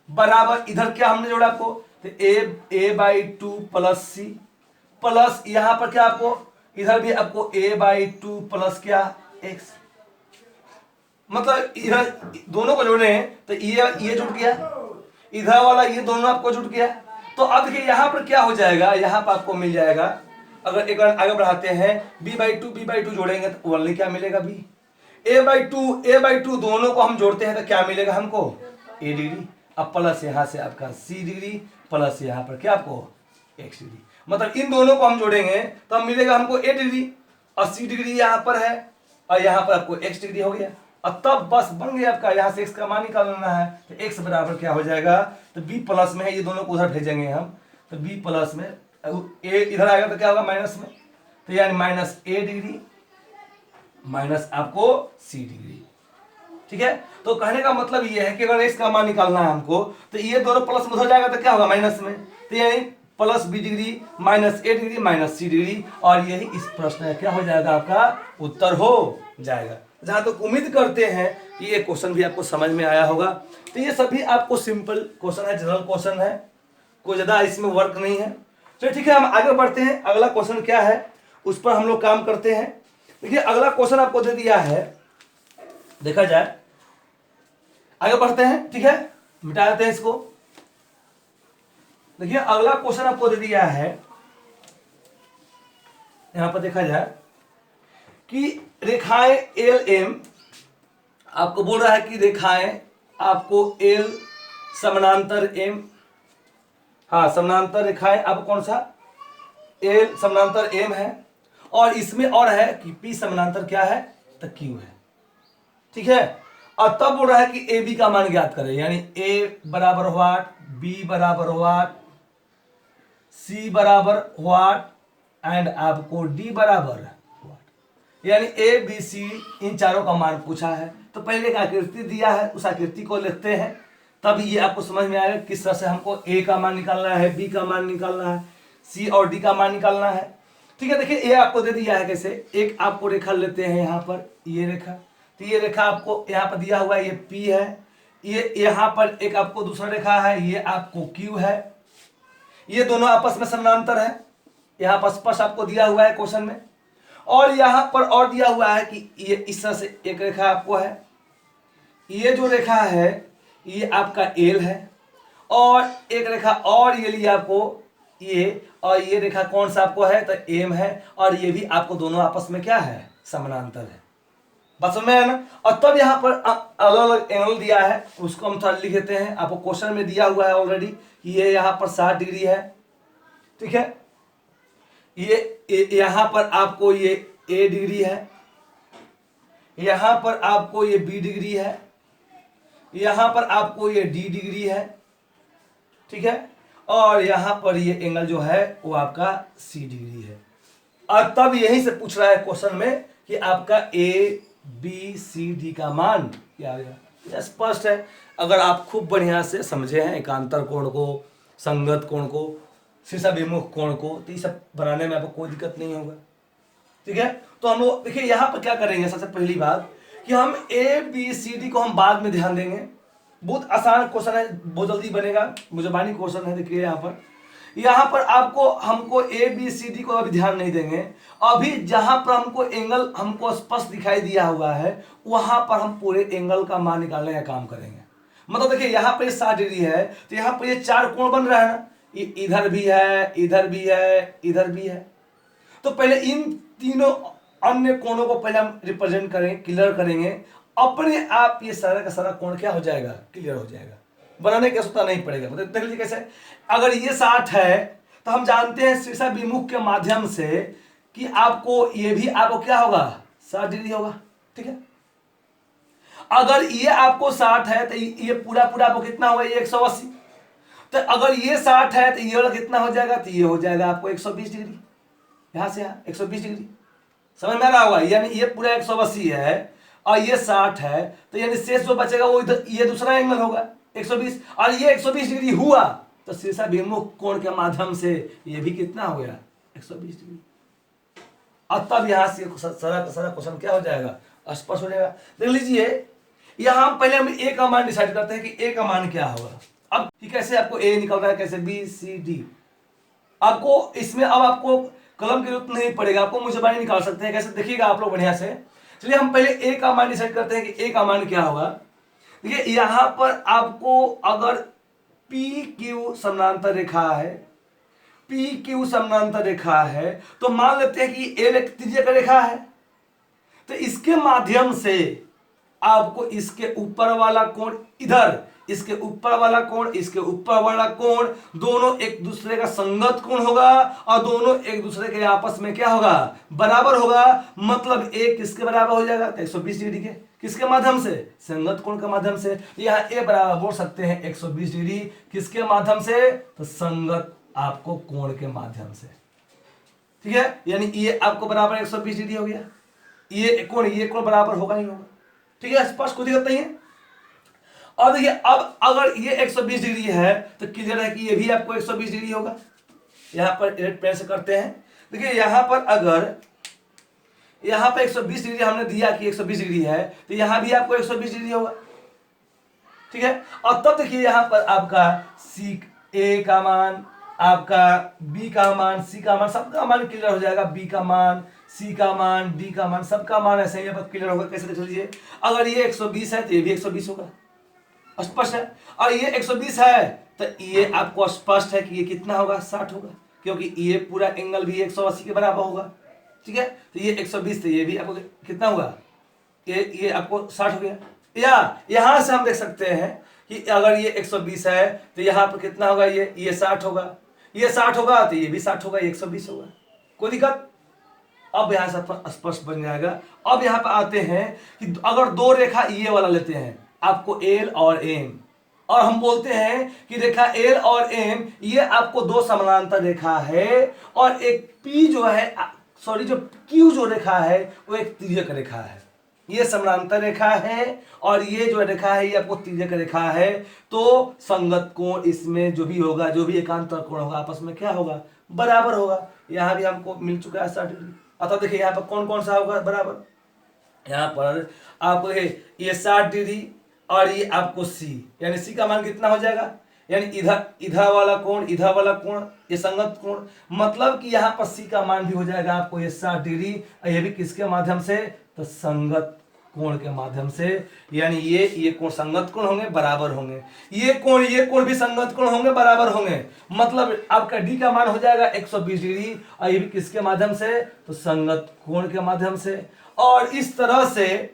बराबर, इधर क्या हमने जोड़ा आपको, तो a/2 प्लस c, प्लस यहां पर क्या आपको, इधर भी आपको a/2 प्लस क्या x। मतलब इधर दोनों को जोड़े हैं तो ये जुड़ गया, इधर वाला ये दोनों आपको जुड़ गया। तो अब देखिए यहां पर क्या हो जाएगा, यहां पर आपको मिल जाएगा, अगर एक बार आगे बढ़ाते हैं b/2 जोड़ेंगे तो ओनली क्या मिलेगा b, a/2 दोनों को हम जोड़ते हैं तो क्या मिलेगा हमको, a डिग्री, अब प्लस यहां से आपका c डिग्री, प्लस यहां पर क्या आपको x डिग्री। मतलब इन दोनों को हम जोड़ेंगे तो हम मिलेगा हमको a डिग्री और c डिग्री यहां पर है और यहां पर आपको x डिग्री हो गया। और तब बस बन गया आपका, यहां से x का मान निकालना है तो x बराबर क्या हो जाएगा, तो b प्लस में है, ये दोनों को उधर भेजेंगे हम, तो b प्लस में a इधर आएगा तो क्या होगा माइनस में, तो यानी माइनस a डिग्री माइनस आपको c डिग्री। ठीक है, तो कहने का मतलब ये है कि अगर x का मान निकालना है हमको तो ये दोनों प्लस में हो जाएगा तो क्या होगा माइनस में, तो यानी plus b degree minus a degree minus c degree, और यही इस प्रश्न क्या हो जाएगा, आपका उत्तर हो जाएगा। जहां तक उम्मीद करते हैं कि ये क्वेश्चन भी आपको समझ में आया होगा। तो ये सभी आपको सिंपल क्वेश्चन है, जनरल क्वेश्चन है, कोई ज्यादा इसमें वर्क नहीं है। तो ठीक है, हम आगे बढ़ते हैं, अगला क्वेश्चन क्या है उस पर हम लोग काम करते हैं। देखिए अगला क्वेश्चन आपको दे दिया है, देखा जाए, आगे बढ़ते हैं। ठीक है, मिटा देते हैं इसको। देखिए अगला क्वेश्चन आपको दे दिया है, यहां पर देखा जाए कि रेखाएं एल एम, आपको बोल रहा है कि रेखाएं आपको एल समानांतर एम, हाँ समानांतर रेखाएं आपको कौन सा, एल समानांतर एम है, और इसमें और है कि पी समानांतर क्या है, तो क्यू है। ठीक है, और तब बोल रहा है कि ए बी का मान ज्ञात करें, यानी ए बराबर व्हाट, बी बराबर व्हाट, सी बराबर व्हाट एंड आपको डी बराबर व्हाट। यानी ए बी सी इन चारों का मान पूछा है। तो पहले एक आकृति दिया है, उस आकृति को लिखते हैं, तब ये आपको समझ में आएगा किस तरह से हमको ए का मान निकालना है, बी का मान निकालना है, सी और डी का मान निकालना है। ठीक है, देखिए ये आपको दे दिया है कैसे, एक आपको रेखा लेते हैं यहाँ पर, ये रेखा, तो ये रेखा आपको यहाँ पर दिया हुआ है, ये पी है, ये यहाँ पर एक आपको दूसरा रेखा है, ये आपको क्यू है, ये दोनों आपस में समानांतर है, यहाँ पर स्पष्ट आपको दिया हुआ है क्वेश्चन में। और यहाँ पर और दिया हुआ है कि ये इस तरह से एक रेखा आपको है, ये जो रेखा है ये आपका एल है, और एक रेखा और ये लिया आपको ये, और ये रेखा कौन सा आपको है, तो एम है, और ये भी आपको दोनों आपस में क्या है, समानांतर है। बात समझ में है ना। और तब यहाँ पर अलग अलग एंगल दिया है, उसको हम थोड़ा लिख देते हैं, आपको क्वेश्चन में दिया हुआ है ऑलरेडी कि ये यहाँ पर 60 डिग्री है। ठीक है, ये यहाँ पर आपको ये ए डिग्री है, यहाँ पर आपको ये बी डिग्री है, यहाँ पर आपको ये डी डिग्री है। ठीक है, और यहाँ पर ये एंगल जो है वो आपका सी डिग्री है। और तब यहीं से पूछ रहा है क्वेश्चन में कि आपका ए बी सी डी का मान क्या आएगा। स्पष्ट है, अगर आप खूब बढ़िया से समझे हैं एकांतर कोण को, संगत कोण को, शीर्षाभिमुख कोण को, तो ये सब बनाने में आपको कोई दिक्कत नहीं होगा। ठीक है, तो हम लोग देखिए यहाँ पर क्या करेंगे, सबसे पहली बात कि हम ए बी सी डी को हम बाद में ध्यान देंगे। बहुत आसान क्वेश्चन है, बहुत जल्दी बनेगा, मुजबानी क्वेश्चन है। देखिए यहाँ पर आपको हमको ए बी सी डी को अभी ध्यान नहीं देंगे। अभी जहां पर हमको एंगल हमको स्पष्ट दिखाई दिया हुआ है, वहां पर हम पूरे एंगल का मान निकालने का काम करेंगे। मतलब देखिए यहाँ पर 60 डिग्री है, तो यहाँ पर ये 4 कोण बन रहा है ना, इधर भी है, इधर भी है, इधर भी है। तो पहले इन तीनों अन्य कोणों को पहले हम रिप्रेजेंट करें, क्लियर करेंगे, अपने आप ये सारा का सारा कोण क्या हो जाएगा, क्लियर हो जाएगा, बनाने की आवश्यकता नहीं पड़ेगा। मतलब देख लीजिए कैसे, अगर ये 60 है तो हम जानते हैं शीर्षाभिमुख के माध्यम से कि आपको ये भी आपको क्या होगा, 60 डिग्री होगा। ठीक है, अगर ये आपको 60 है तो ये पूरा पूरा आपको कितना होगा, ये 180। तो अगर ये 60 है तो ये वाला कितना हो जाएगा, तो ये हो जाएगा आपको 120 डिग्री, यहां से यहाँ 120 डिग्री। समझ में आ रहा होगा, यानी ये पूरा 180 है और ये 60 है, तो यानी शेष जो बचेगा वो इधर ये दूसरा एंगल होगा 120, और ये 120 डिग्री हुआ तो शीर्षाभिमुख कोण के माध्यम से ये भी कितना हो गया, 120 डिग्री। और तब यहां से सारा का सारा क्वेश्चन क्या हो जाएगा, स्पष्ट हो जाएगा। देख लीजिए, यहां पहले हम ए का मान डिसाइड करते हैं कि ए का मान क्या होगा। अब कि कैसे आपको ए निकल रहा है, कैसे बी सी डी, आपको इसमें अब आपको कलम की जरूरत नहीं पड़ेगा, आपको मुजबानी निकाल सकते हैं। कैसे देखिएगा आप लोग बढ़िया से। चलिए हम पहले ए का मान डिसाइड करते हैं कि ए का मान क्या होगा। देखिए यहां पर आपको अगर पी क्यू समानांतर रेखा है, पी क्यू समानांतर रेखा है, तो मान लेते हैं कि ए एक त्रिज्या रेखा है, तो इसके माध्यम से आपको इसके ऊपर वाला कोण इधर, इसके ऊपर वाला कोण, इसके ऊपर वाला कोण, दोनों एक दूसरे का संगत कोण होगा और दोनों एक दूसरे के आपस में क्या होगा, बराबर होगा। मतलब ए किसके बराबर हो जाएगा, 120 डिग्री के, किसके माध्यम से, संगत कोण के माध्यम से। यहाँ ए बराबर बोल सकते हैं 120 डिग्री, किसके माध्यम से, तो संगत आपको कोण के माध्यम से। ठीक है, यानी ये आपको बराबर 120 डिग्री हो गया, ये कोण बराबर होगा ही होगा। ठीक है, स्पष्ट, कोई दिक्कत नहीं है। और देखिए अब अगर ये 120 डिग्री है तो क्लियर है कि ये भी आपको 120 डिग्री होगा। यहां पर रेड पेन से करते हैं। देखिए यहां पर अगर यहां पर 120 डिग्री हमने दिया कि 120 डिग्री है, तो यहां भी आपको 120 डिग्री होगा। ठीक है, और तब देखिए यहां पर आपका सी ए का मान, आपका बी का मान, सी का मान, सबका मान क्लियर हो जाएगा। बी का मान, सी का मान, डी का मान, सबका मान ऐसे ही क्लियर होगा। कैसे देख लीजिए, अगर ये 120 है तो ये भी 120 होगा, स्पष्ट है। और ये 120 है तो ये आपको स्पष्ट है कि ये कितना होगा, 60 होगा, क्योंकि ये पूरा एंगल भी 180 के बराबर होगा। ठीक है, तो ये 120 तो ये भी आपको कितना होगा, ये आपको 60 हो गया। या यहां से हम देख सकते हैं कि अगर ये 120 है तो यहाँ पर कितना होगा, ये 60 होगा, ये 60 होगा तो ये भी 60 होगा, ये 120 होगा, कोई दिक्कत। अब यहां से स्पष्ट बन जाएगा। अब यहां पर आते हैं कि अगर दो रेखा ये वाला लेते हैं, आपको एल और एम, और हम बोलते हैं कि रेखा एल और एम ये आपको दो समानांतर रेखा है, और एक पी जो है सॉरी जो क्यू जो रेखा है वो एक तिर्यक रेखा है, ये समानांतर रेखा है और ये जो रेखा है ये आपको तिर्यक रेखा है। तो संगत कोण इसमें जो भी होगा, जो भी एकांतर कोण होगा आपस में क्या होगा, बराबर होगा। यहाँ भी हमको मिल चुका है 60 डिग्री। अतः देखिए यहाँ पर कौन कौन सा होगा बराबर, यहाँ पर आपको ये 60 डिग्री और ये आपको सी, यानी सी का मान कितना हो जाएगा, यानी इधर इधर वाला कोण, इधर वाला कोण, ये संगत कोण, मतलब कि यहाँ पर सी का मान भी हो जाएगा आपको ये 60 डिग्री, और ये भी किसके माध्यम से, तो संगत कोण के माध्यम से। यानी ये कोण संगत कोण होंगे, बराबर होंगे, ये कोण भी संगत कोण होंगे, बराबर होंगे। मतलब आपका डी का मान हो जाएगा 120 डिग्री, और ये भी किसके माध्यम से, तो संगत कोण के माध्यम से। और इस तरह से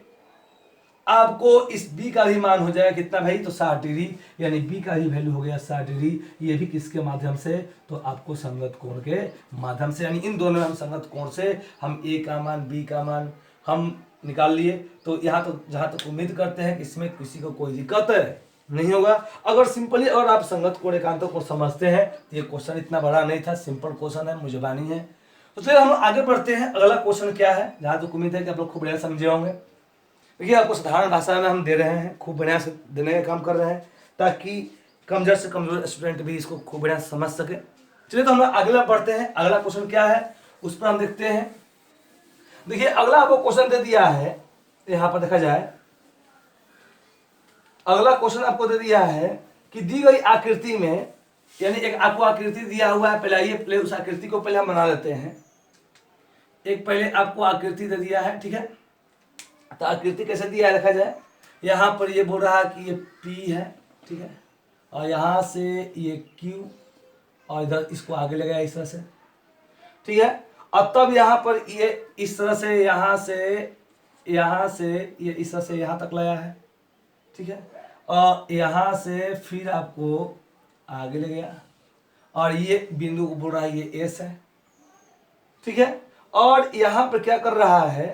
आपको इस बी का भी मान हो जाएगा कितना भाई, तो 60 डिग्री, यानी बी का ही वैल्यू हो गया 60 डिग्री, ये भी किसके माध्यम से, तो आपको संगत कोण के माध्यम से। यानी इन दोनों हम संगत कोण से हम ए का मान बी का मान हम निकाल लिए। तो यहाँ तो जहाँ तक उम्मीद करते हैं कि इसमें किसी को कोई दिक्कत नहीं होगा। अगर सिंपली अगर आप संगत कोण एकांतर कोण समझते हैं तो ये क्वेश्चन इतना बड़ा नहीं था, सिंपल क्वेश्चन है, मुझे बानी है। तो चलिए हम आगे बढ़ते हैं, अगला क्वेश्चन क्या है, जहाँ तक उम्मीद है कि आप लोग खूब बढ़िया समझे होंगे। देखिए आपको साधारण भाषा में हम दे रहे हैं, खूब बढ़िया से देने का काम कर रहे हैं ताकि कमजोर से कमजोर स्टूडेंट भी इसको खूब बढ़िया समझ सके। चलिए तो हम अगला बढ़ते हैं, अगला क्वेश्चन क्या है उस पर हम देखते हैं। देखिए अगला आपको क्वेश्चन दे दिया है, यहाँ पर देखा जाए अगला क्वेश्चन आपको दे दिया है कि दी गई आकृति में, यानी एक आपको आकृति दिया हुआ है, पहले उस आकृति को पहले हम बना लेते हैं। एक पहले आपको आकृति दे दिया है, ठीक है। तो आकृति कैसे दिया है देखा जाए, यहाँ पर ये बोल रहा है कि ये P है, ठीक है, और यहाँ से ये Q, और इधर इसको आगे लगाया इस तरह से, ठीक है। और तब यहाँ पर ये इस तरह से यहाँ से ये इस तरह से यहाँ तक लाया है, ठीक है, और यहाँ से फिर आपको आगे ले गया, और ये बिंदु बोल रहा है ये S है, ठीक है। और यहाँ पर क्या कर रहा है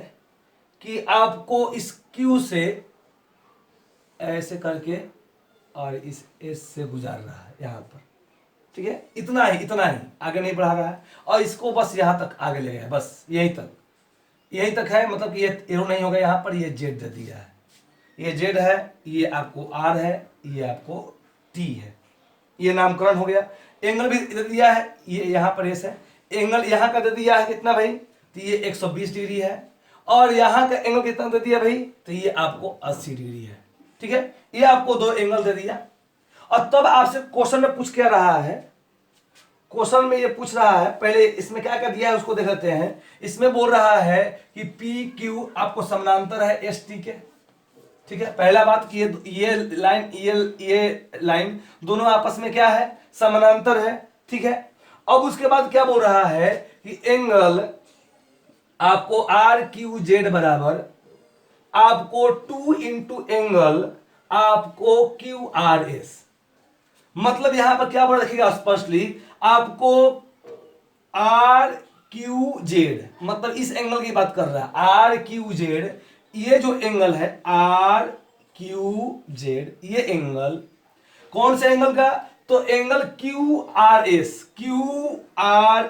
कि आपको इस Q से ऐसे करके और इस S से गुजार रहा है यहाँ पर, ठीक है। इतना ही आगे नहीं बढ़ा रहा है, और इसको बस यहाँ तक आगे ले गया, बस यहीं तक है। मतलब कि ये एरो नहीं होगा, यहाँ पर ये Z दे दिया है, ये Z है, ये आपको R है, ये आपको T है, ये नामकरण हो गया। एंगल भी दे दिया है, ये यहाँ पर S है, एंगल यहाँ का दे दिया है कितना भाई, तो ये 120 डिग्री है, और यहाँ का एंगल कितना दे दिया भाई, तो ये आपको 80 डिग्री है, ठीक है। ये आपको दो एंगल दे दिया। और तब आपसे क्वेश्चन में पूछ क्या रहा है, क्वेश्चन में ये पूछ रहा है, पहले इसमें क्या क्या दिया है उसको देख लेते हैं। इसमें बोल रहा है कि पी क्यू आपको समानांतर है एस टी के, ठीक है। पहला बात कि ये लाइन दोनों आपस में क्या है, समानांतर है, ठीक है। अब उसके बाद क्या बोल रहा है कि एंगल आपको आर क्यू जेड बराबर आपको 2 इंटू एंगल आपको क्यू आर एस। मतलब यहां पर क्या बोल रखिएगा स्पष्टली, आपको आर क्यू जेड, मतलब इस एंगल की बात कर रहा है, आर क्यू जेड, ये जो एंगल है आर क्यू जेड, ये एंगल कौन से एंगल का, तो एंगल क्यू आर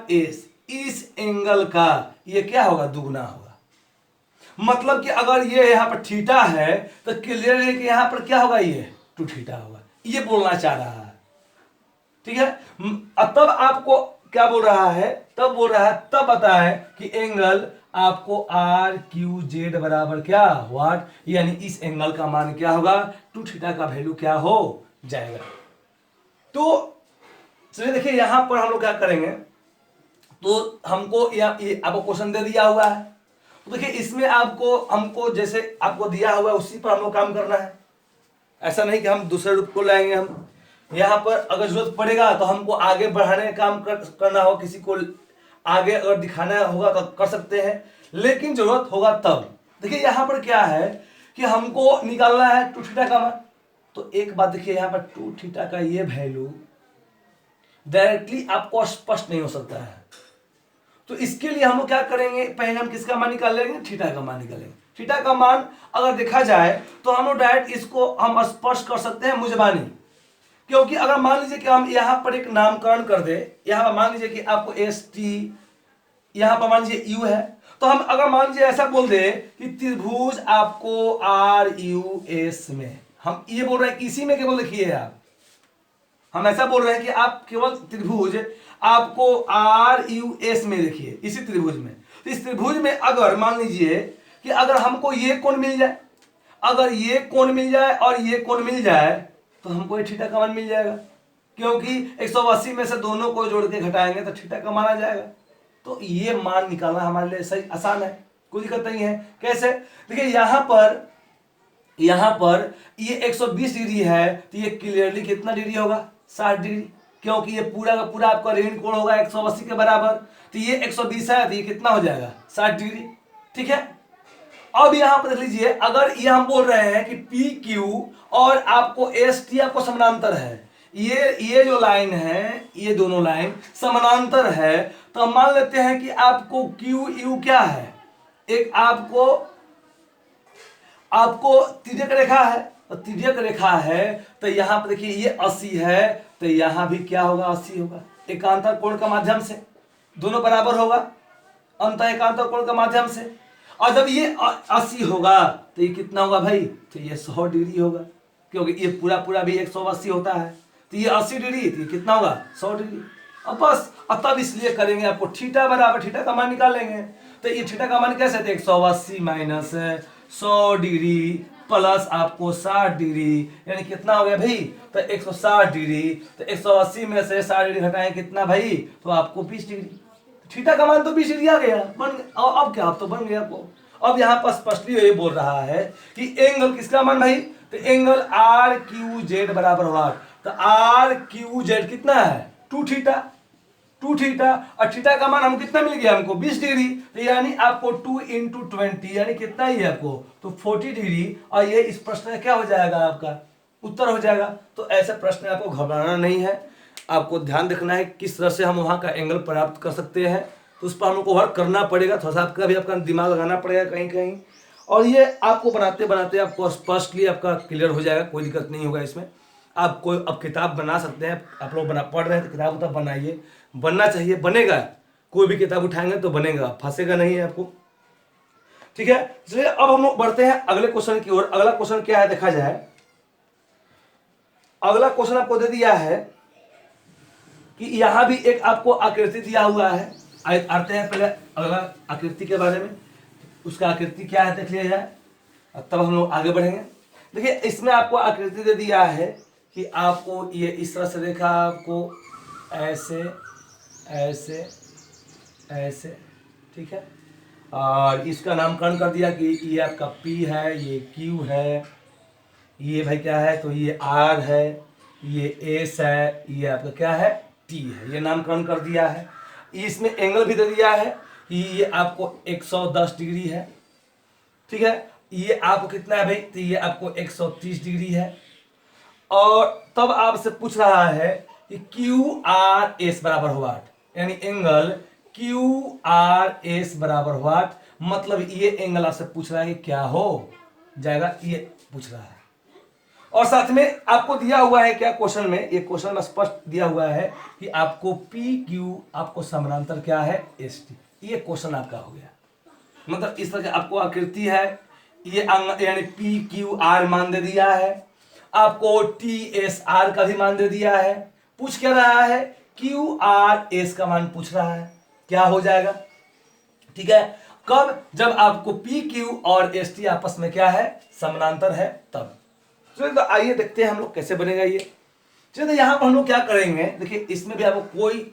एस, इस एंगल का ये क्या होगा, दुगना होगा। मतलब कि अगर ये यहां पर थीटा है तो क्लियर है कि यहां पर क्या होगा, ये 2 थीटा होगा, ये बोलना चाह रहा है, ठीक है। तब आपको क्या बोल रहा है, तब बताए कि एंगल आपको आर क्यू जेड बराबर क्या व्हाट, यानी इस एंगल का मान क्या होगा, 2 थीटा का वैल्यू क्या हो जाएगा। तो चलिए देखिए यहां पर हम लोग क्या करेंगे, तो हमको ये आपको क्वेश्चन दे दिया हुआ है, तो देखिए इसमें हमको जैसे आपको दिया हुआ है उसी पर हम लोग काम करना है। ऐसा नहीं कि हम दूसरे रूप को लाएंगे, हम यहाँ पर अगर जरूरत पड़ेगा तो हमको आगे बढ़ाने का काम करना हो, किसी को आगे अगर दिखाना होगा तो कर सकते हैं, लेकिन जरूरत होगा तब। देखिए यहाँ पर क्या है कि हमको निकालना है 2 थीटा का मान। तो एक बात देखिए यहाँ पर 2 थीटा का ये वैल्यू डायरेक्टली आपको स्पष्ट नहीं हो सकता है, तो इसके लिए हम लोग क्या करेंगे, पहले हम किसका मान निकाल लेंगे, थीटा का मान निकालेंगे। थीटा का मान अगर देखा जाए तो हम लोग डायरेक्ट इसको हम स्पष्ट कर सकते हैं मुजबानी, क्योंकि अगर मान लीजिए कि हम यहाँ पर एक नामकरण कर दे, यहाँ मान लीजिए कि आपको एस टी यहाँ पर मान लीजिए यू है, तो हम अगर मान लीजिए ऐसा बोल दे कि त्रिभुज आपको आर यू एस में, हम ये बोल रहे हैं कि इसी में केवल देखिए आप, हम ऐसा बोल रहे हैं कि आप केवल त्रिभुज आपको आर यू एस में देखिए, इसी त्रिभुज में। तो इस त्रिभुज में अगर मान लीजिए कि अगर हमको ये कोण मिल जाए, अगर ये कोण मिल जाए और ये कोण मिल जाए, तो हमको ये थीटा का मान मिल जाएगा, क्योंकि 180 में से दोनों को जोड़ के घटाएंगे तो थीटा का मान आ जाएगा। तो ये मान निकालना हमारे लिए सही आसान है, कोई दिक्कत नहीं है। कैसे? देखिए यहां पर ये 120 डिग्री है, तो ये क्लियरली कितना डिग्री होगा? 60 डिग्री, क्योंकि ये पूरा का पूरा आपका ऋण कोण होगा 180 के बराबर। तो ये 120 है, तो ये कितना हो जाएगा? 60 डिग्री। ठीक है, अब यहां पर देख लीजिए, अगर ये हम बोल रहे हैं कि पी क्यू और आपको एस टी आपको समानांतर है, ये जो लाइन है, ये दोनों लाइन समानांतर है, तो हम मान लेते हैं कि आपको क्यू यू क्या है? एक आपको तिर्यक रेखा है, तो तिर्यक रेखा है, तो यहां पर देखिए ये 80 है, तो यहां भी क्या होगा? 80 होगा। एकांतर कोण का माध्यम से दोनों बराबर होगा, अंत एकांतर कोण का माध्यम से। और जब ये 80 होगा तो ये कितना होगा भाई? तो ये 100 डिग्री होगा, क्योंकि ये पूरा पूरा भी 180 होता है, तो ये 80 डिग्री, तो ये कितना होगा? 100 डिग्री। अब बस अब तब इसलिए करेंगे, आपको थीटा बराबर थीटा का मान निकालेंगे। तो ये थीटा का मान कैसे? 180 माइनस 100 डिग्री प्लस आपको 60 डिग्री, यानी कितना हो गया भाई? तो 160 डिग्री। तो 180 में से 60 डिग्री घटाएं कितना भाई? तो आपको 20 डिग्री। थीटा का मान तो 20 डिग्री आ गया, बन अब क्या? अब तो बन गया आपको। अब यहाँ पर स्पष्टली ये बोल रहा है कि एंगल किसका मान भाई? तो एंगल आर क्यू जेड बराबर होगा। तो आर क्यू जेड कितना है? 2 थीटा, और थीटा का मान हम कितना मिल गया हमको? 20 डिग्री। तो यानी आपको 2 इंटू 20 यानी कितना ही है आपको? तो 40 डिग्री। और ये इस प्रश्न में क्या हो जाएगा? आपका उत्तर हो जाएगा। तो ऐसे प्रश्न में आपको घबराना नहीं है, आपको ध्यान रखना है किस तरह से हम वहाँ का एंगल प्राप्त कर सकते हैं। तो उस पर हमको वर्क करना पड़ेगा, थोड़ा सा आपका भी आपका दिमाग लगाना पड़ेगा कहीं कहीं, और ये आपको बनाते बनाते आपको स्पष्टली आपका क्लियर हो जाएगा, कोई दिक्कत नहीं होगा इसमें। आप कोई अब किताब बना सकते हैं, आप लोग पढ़ रहे हैं तो किताब उताब बनाइए, बनना चाहिए, बनेगा। कोई भी किताब उठाएंगे तो बनेगा, फंसेगा नहीं है आपको। ठीक है, चलिए अब हम लोग बढ़ते हैं अगले क्वेश्चन की ओर। अगला क्वेश्चन क्या है देखा जाए। अगला क्वेश्चन आपको दे दिया है कि यहां भी एक आपको आकृति दिया हुआ है। आते हैं पहले अगला आकृति के बारे में, उसका आकृति क्या है देख लिया जाए, तब हम लोग आगे बढ़ेंगे। देखिए इसमें आपको आकृति दे दिया है कि आपको ये इस तरह से रेखा आपको ऐसे ऐसे ऐसे, ठीक है, और इसका नामकरण कर दिया कि ये आपका P है, ये Q है, ये भाई क्या है? तो ये R है, ये S है, ये आपका क्या है? T है। ये नामकरण कर दिया है। इसमें एंगल भी दे दिया है कि ये आपको 110 डिग्री है। ठीक है, ये आपको कितना है भाई? तो ये आपको 130 डिग्री है। और तब आपसे पूछ रहा है कि QRS बराबर व्हाट, यानी एंगल QRS बराबर व्हाट, मतलब ये एंगल आपसे पूछ रहा है कि क्या हो जाएगा, ये पूछ रहा है। और साथ में आपको दिया हुआ है क्या क्वेश्चन में? ये क्वेश्चन में स्पष्ट दिया हुआ है कि आपको PQ आपको समानांतर क्या है? ST। ये क्वेश्चन आपका हो गया, मतलब इस तरह की आपको आकृति है, ये यानी PQR मान दे दिया है, आपको TSR का भी मान दे दिया है। पूछ क्या रहा है? QRS का मान पूछ रहा है, क्या हो जाएगा? ठीक है, कब? जब आपको PQ और ST आपस में क्या है? समानांतर है, तब। चलिए तो आइए देखते हैं हम लोग कैसे बनेगा ये। चलिए तो यहाँ पर हम लोग क्या करेंगे, देखिए इसमें भी आपको कोई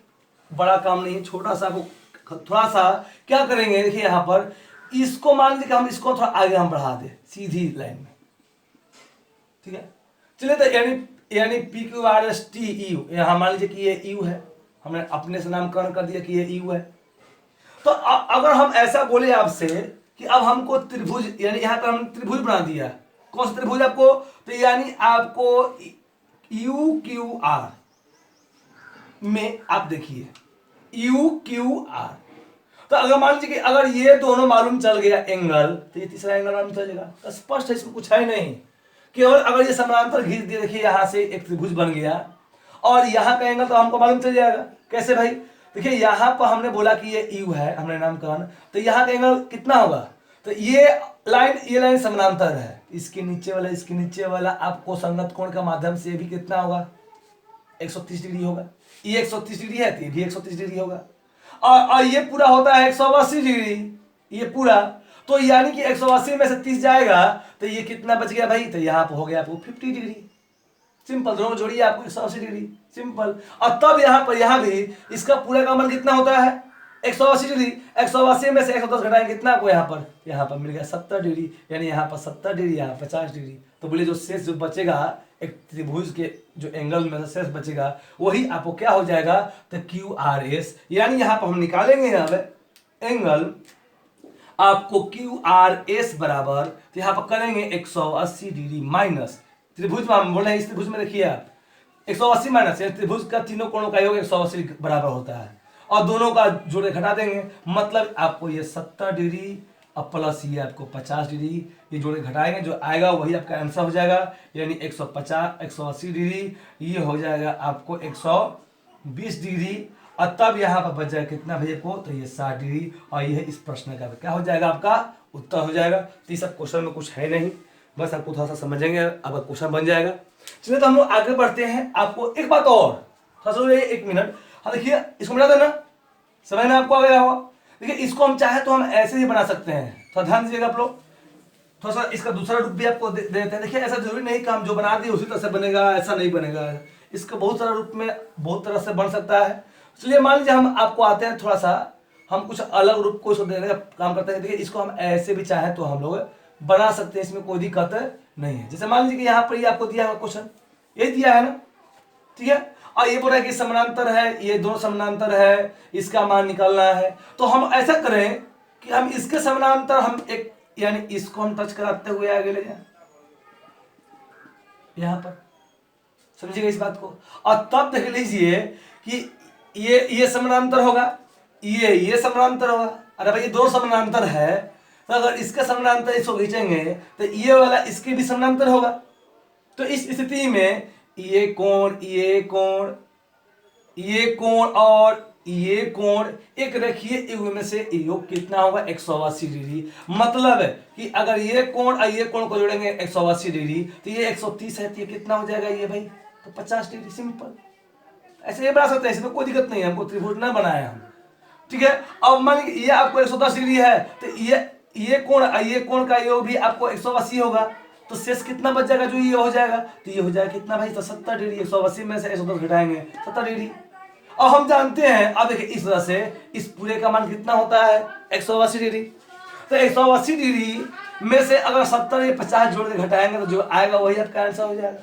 बड़ा काम नहीं है, छोटा सा आपको थोड़ा सा क्या करेंगे। देखिए यहाँ पर इसको मान लीजिए कि हम इसको थोड़ा आगे हम बढ़ा दें सीधी लाइन में, ठीक है। चलिए तो यानी PQRSTU, यहाँ मान लीजिए कि ये U है, हमने अपने से नामकरण कर दिया कि ये U है। तो अगर हम ऐसा बोले आपसे कि अब हमको त्रिभुज, यानी यहाँ पर हमने त्रिभुज बना दिया, कौन सा त्रिभुज आपको? तो यानी आपको UQR में आप देखिए UQR, तो अगर मान लीजिए कि अगर ये दोनों मालूम चल गया एंगल, तो ये तीसरा एंगल मालूम चल जाएगा। तो स्पष्ट है, इसमें कुछ है नहीं, केवल अगर ये समानांतर खींच दिए, देखिए यहां से एक त्रिभुज बन गया और यहाँ का एंगल तो हमको मालूम चल जाएगा। कैसे भाई? देखिए यहाँ पर हमने बोला कि ये यू है, हमने नामकरण, तो यहाँ का एंगल कितना होगा, तो ये लाइन समानांतर है, इसके नीचे वाला आपको संगत कोण के माध्यम से भी कितना होगा 130 डिग्री होगा। ये 130 डिग्री है तो ये भी 130 डिग्री होगा, और ये पूरा होता है 180 डिग्री, ये पूरा, तो यानी कि 180 में से 30 जाएगा तो ये कितना बच गया भाई, तो यहाँ पर हो गया आपको 50 डिग्री। सिंपल, दोनों जोड़िए आपको 180 डिग्री, सिंपल। और तब यहाँ भी इसका पूरा का मान कितना होता है 180 डिग्री, 180 में से 110 घटाएंगे कितना आपको यहाँ पर मिल गया 70 डिग्री, यानी यहाँ पर 70 डिग्री, यहाँ 50 डिग्री। तो बोले जो शेष जो बचेगा एक त्रिभुज के जो एंगल में शेष बचेगा वही आपको क्या हो जाएगा, तो QRS, यानी यहाँ पर हम निकालेंगे अब एंगल आपको QRS बराबर, तो यहाँ पर करेंगे 180 डिग्री माइनस त्रिभुज में, हम बोल रहे हैं इस त्रिभुज में देखिए आप 180 माइनस त्रिभुज का तीनों कोणों का योग 180 बराबर होता है, और दोनों का जोड़े घटा देंगे, मतलब आपको ये 70 डिग्री अब प्लस ये आपको 50 डिग्री, ये जोड़े घटाएंगे जो आएगा वही आपका आंसर हो जाएगा, यानी 180 डिग्री, ये हो जाएगा आपको 120 डिग्री, और तब यहाँ पर बच जाएगा कितना भैया को, तो ये 60 डिग्री, और ये इस प्रश्न का क्या हो जाएगा आपका उत्तर हो जाएगा। तो ये सब क्वेश्चन में कुछ है नहीं, बस आपको थोड़ा सा समझेंगे आपका क्वेश्चन बन जाएगा। चलिए तो हम लोग आगे बढ़ते हैं। आपको एक बात और थोड़ा सा 1 मिनट, हाँ देखिए इसको मिला देना, समझ में आपको आ गया होगा। देखिए इसको हम चाहे तो हम ऐसे ही बना सकते हैं, थोड़ा ध्यान दीजिएगा आप लोग, थोड़ा सा इसका दूसरा रूप भी आपको देते हैं। देखिए ऐसा जरूरी नहीं कि हम जो बना दिए उसी तरह से बनेगा, ऐसा नहीं बनेगा, इसका बहुत सारा रूप में बहुत तरह से बन सकता है। चलिए मान लीजिए हम आपको आते हैं थोड़ा सा, हम कुछ अलग रूप को इसको देने का काम करते हैं। देखिए इसको हम ऐसे भी चाहें तो हम लोग बना सकते हैं, इसमें कोई दिक्कत नहीं है। जैसे मान लीजिए कि यहाँ पर ये आपको दिया है क्वेश्चन, ये दिया है ना, ठीक है, और ये बोल रहा है कि समानांतर है, ये दोनों समानांतर है, इसका मान निकालना है। तो हम ऐसा करें कि हम इसके समानांतर हम एक, यानी इसको हम टच कराते हुए आगे ले जाए यहां पर, समझिएगा इस बात को। और तब देख लीजिए कि ये समानांतर होगा, ये समानांतर होगा। अरे भाई ये दो समानांतर है, तो अगर इसका समानांतर इसको खींचेंगे तो ये वाला इसके भी समानांतर होगा। तो इस स्थिति में ये कोण और ये कोण एक रेखीय युग्म में से योग कितना होगा 180 डिग्री। मतलब है कि अगर ये कोण और ये कोण को जोड़ेंगे 180 डिग्री, तो ये 130 है, तो ये कितना हो जाएगा ये भाई, तो 50 डिग्री। सिंपल, ऐसे ये बना सकते हैं, इसमें कोई दिक्कत नहीं है, हमको त्रिभुज ना बनाया हम, ठीक है। अब मान लीजिए ये आपको 110 डिग्री है, तो ये कोण का योग भी आपको 180 होगा, तो शेष कितना बच जाएगा, जो ये हो जाएगा, तो ये हो जाएगा कितना भाई, तो 70 डिग्री। 180 में से 110 घटाएंगे 70 डिग्री। और हम जानते हैं, अब देखिए इस वजह से इस पूरे का मान कितना होता है 180 डिग्री। तो 180 डिग्री में से अगर 70 या 50 जोड़ के घटाएंगे तो जो आएगा वही आपका आंसर हो जाएगा।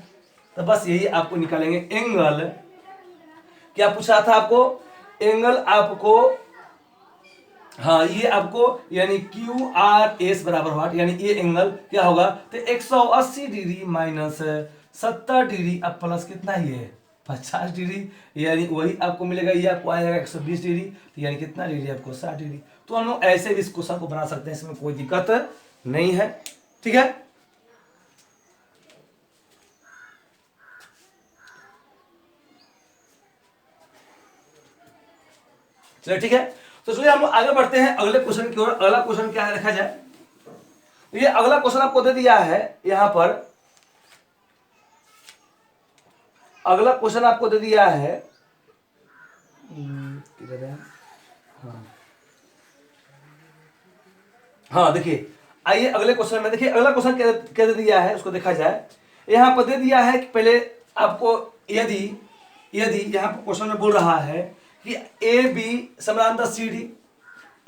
तो बस यही आपको निकालेंगे एंगल, क्या पूछ रहा था आपको, एंगल आपको, हाँ ये आपको यानी QRS बराबर व्हाट, यानी ये एंगल क्या होगा, तो 180 डिग्री माइनस 70 डिग्री अब प्लस कितना, ये 50 डिग्री, यानी वही आपको मिलेगा, ये आपको आएगा 120 डिग्री, तो यानी कितना डिग्री आपको 60 डिग्री। तो हम लोग ऐसे भी इस क्वेश्चन को बना सकते हैं, इसमें कोई दिक्कत नहीं है, ठीक है। चलिए ठीक है, तो चलिए हम आगे बढ़ते हैं अगले क्वेश्चन की ओर। अगला क्वेश्चन क्या है देखा जाए, तो ये अगला क्वेश्चन आपको दे दिया है यहां पर, अगला क्वेश्चन आपको दे दिया है, किधर है, हाँ देखिए, आइए अगले क्वेश्चन में देखिए, अगला क्वेश्चन क्या दे दिया है उसको देखा जाए। यहां पर दे दिया है कि पहले आपको यदि यहां पर क्वेश्चन में बोल रहा है कि ए बी समानांतर सी डी,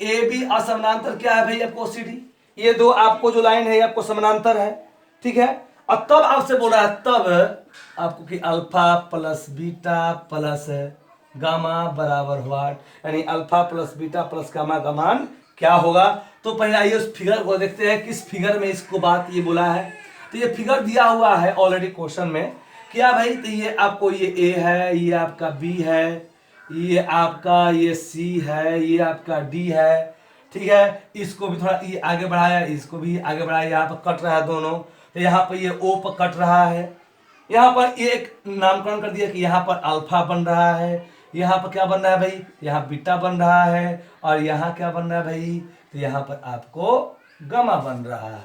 ए बी असमानांतर क्या है भाई आपको सी डी, ये दो आपको जो लाइन है आपको समानांतर है, ठीक है। और तब आपसे बोल रहा है, तब आपको कि alpha plus beta plus gamma बराबर व्हाट, यानी alpha plus beta plus gamma का मान क्या होगा। तो पहले आइए उस फिगर को देखते हैं, किस फिगर में इसको बात ये बोला है। तो ये फिगर दिया हुआ है ऑलरेडी क्वेश्चन में, क्या भाई, तो ये आपको ये ए है, ये आपका बी है, ये आपका ये सी है, ये आपका डी है, ठीक है। इसको भी थोड़ा ये आगे बढ़ाया, इसको भी आगे बढ़ाया, यहाँ पर कट रहा है दोनों, तो यहाँ पर ये ओ पर कट रहा है, यहाँ पर ये एक नामकरण कर दिया कि यहाँ पर अल्फा बन रहा है, यहाँ पर क्या बन रहा है भाई, यहाँ बीटा बन रहा है, और यहाँ क्या बन रहा है भाई, तो यहाँ पर आपको गामा बन रहा है।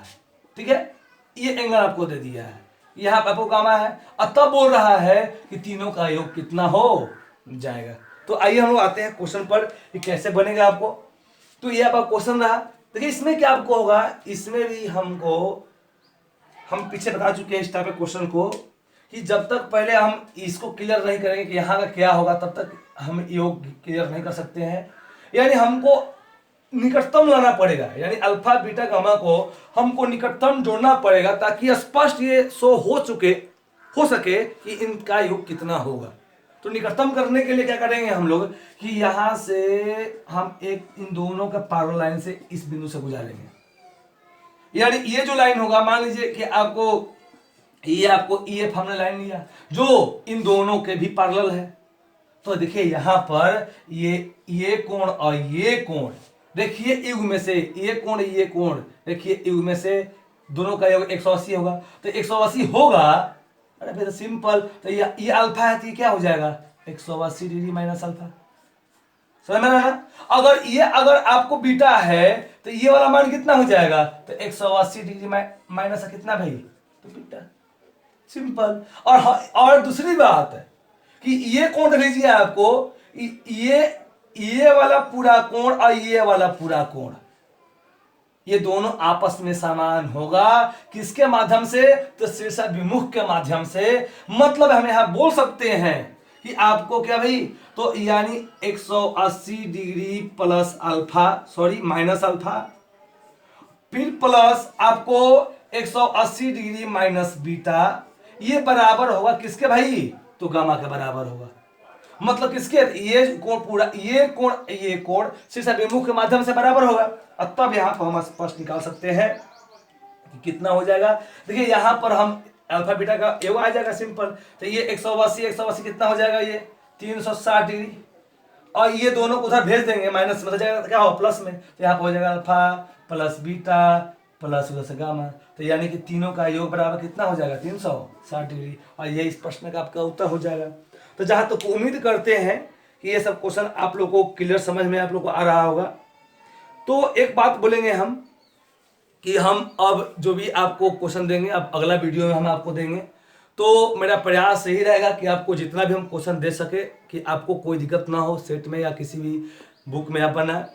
ठीक है, ये एंगल आपको दे दिया है, यहाँ पर आपको गामा है, और तब बोल रहा है कि तीनों का योग कितना हो जाएगा। तो आइए हम लोग आते हैं क्वेश्चन पर कि कैसे बनेगा आपको। तो ये आपका क्वेश्चन रहा। देखिए इसमें क्या आपको होगा, इसमें भी हम पीछे बता चुके हैं इस टाइप के क्वेश्चन को कि जब तक पहले हम इसको क्लियर नहीं करेंगे कि यहाँ का क्या होगा, तब तक हम योग क्लियर नहीं कर सकते हैं। यानी हमको निकटतम लाना पड़ेगा, यानी अल्फा बीटा गामा को हमको निकटतम जोड़ना पड़ेगा ताकि स्पष्ट ये शो हो सके कि इनका योग कितना होगा। तो निकटतम करने के लिए क्या करेंगे हम लोग कि यहां से हम इन दोनों का पैरेलल लाइन से इस बिंदु से गुजारेंगे। यानी ये जो लाइन होगा, मान लीजिए कि आपको EF हमने लाइन लिया जो इन दोनों के भी पैरेलल है। तो देखिए यहां पर ये कोण और ये कोण, देखिए युग में से ये कोण देखिए युग में से दोनों का योग 180 होगा। तो 180 होगा, अरे फिर सिंपल, तो ये अल्फा है तो ये क्या हो जाएगा 180 डिग्री माइनस अल्फा। समझ में ना। अगर आपको बीटा है तो ये वाला मान कितना हो जाएगा, तो 180 डिग्री माइनस कितना भाई, तो बीटा। सिंपल। और दूसरी बात है कि ये कोण देख लीजिए आपको, ये वाला पूरा कोण और ये वाला पूरा कोण, ये दोनों आपस में समान होगा। किसके माध्यम से, तो शीर्षाभिमुख के माध्यम से। मतलब हम यहां बोल सकते हैं कि आपको क्या भाई, तो यानी 180 degree plus alpha, sorry minus alpha, फिर प्लस आपको 180 डिग्री माइनस बीटा, ये बराबर होगा किसके भाई, तो गामा के बराबर होगा। मतलब किसके, ये कोण पूरा, ये कोण शीर्षाभिमुख के माध्यम से बराबर होगा। और तब यहां पर हम स्पष्ट निकाल सकते हैं कि कितना हो जाएगा। देखिए यहां पर हम अल्फा बीटा का योग आ जाएगा सिंपल। तो ये 180 कितना हो जाएगा, ये 360 डिग्री, और ये दोनों को उधर भेज देंगे, माइनस में जाएगा, तो क्या हो प्लस में, तो यहाँ पर हो जाएगा अल्फा प्लस बीटा प्लस उधर से गामा। तो यानी कि तीनों का योग बराबर कितना हो जाएगा 360 डिग्री। और ये इस प्रश्न का आपका उत्तर हो जाएगा। तो जहां तक तो उम्मीद करते हैं कि ये सब क्वेश्चन आप लोगों को क्लियर समझ में आप लोग को आ रहा होगा। तो एक बात बोलेंगे हम कि हम अब जो भी आपको क्वेश्चन देंगे, अब अगला वीडियो में हम आपको देंगे। तो मेरा प्रयास यही रहेगा कि आपको जितना भी हम क्वेश्चन दे सके कि आपको कोई दिक्कत ना हो सेट में या किसी भी बुक में आप बनाए।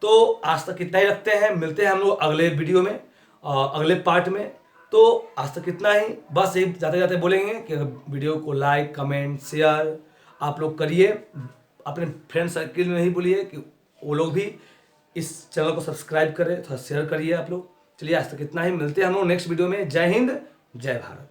तो आज तक इतना ही रखते हैं, मिलते हैं हम लोग अगले वीडियो में अगले पार्ट में। तो आज तक इतना ही, बस यही जाते जाते बोलेंगे कि वीडियो को लाइक कमेंट शेयर आप लोग करिए, अपने फ्रेंड सर्किल में ही बोलिए कि वो लोग भी इस चैनल को सब्सक्राइब करें, थोड़ा शेयर करिए आप लोग। चलिए आज तक इतना ही, मिलते हैं हम लोग नेक्स्ट वीडियो में। जय हिंद जय भारत।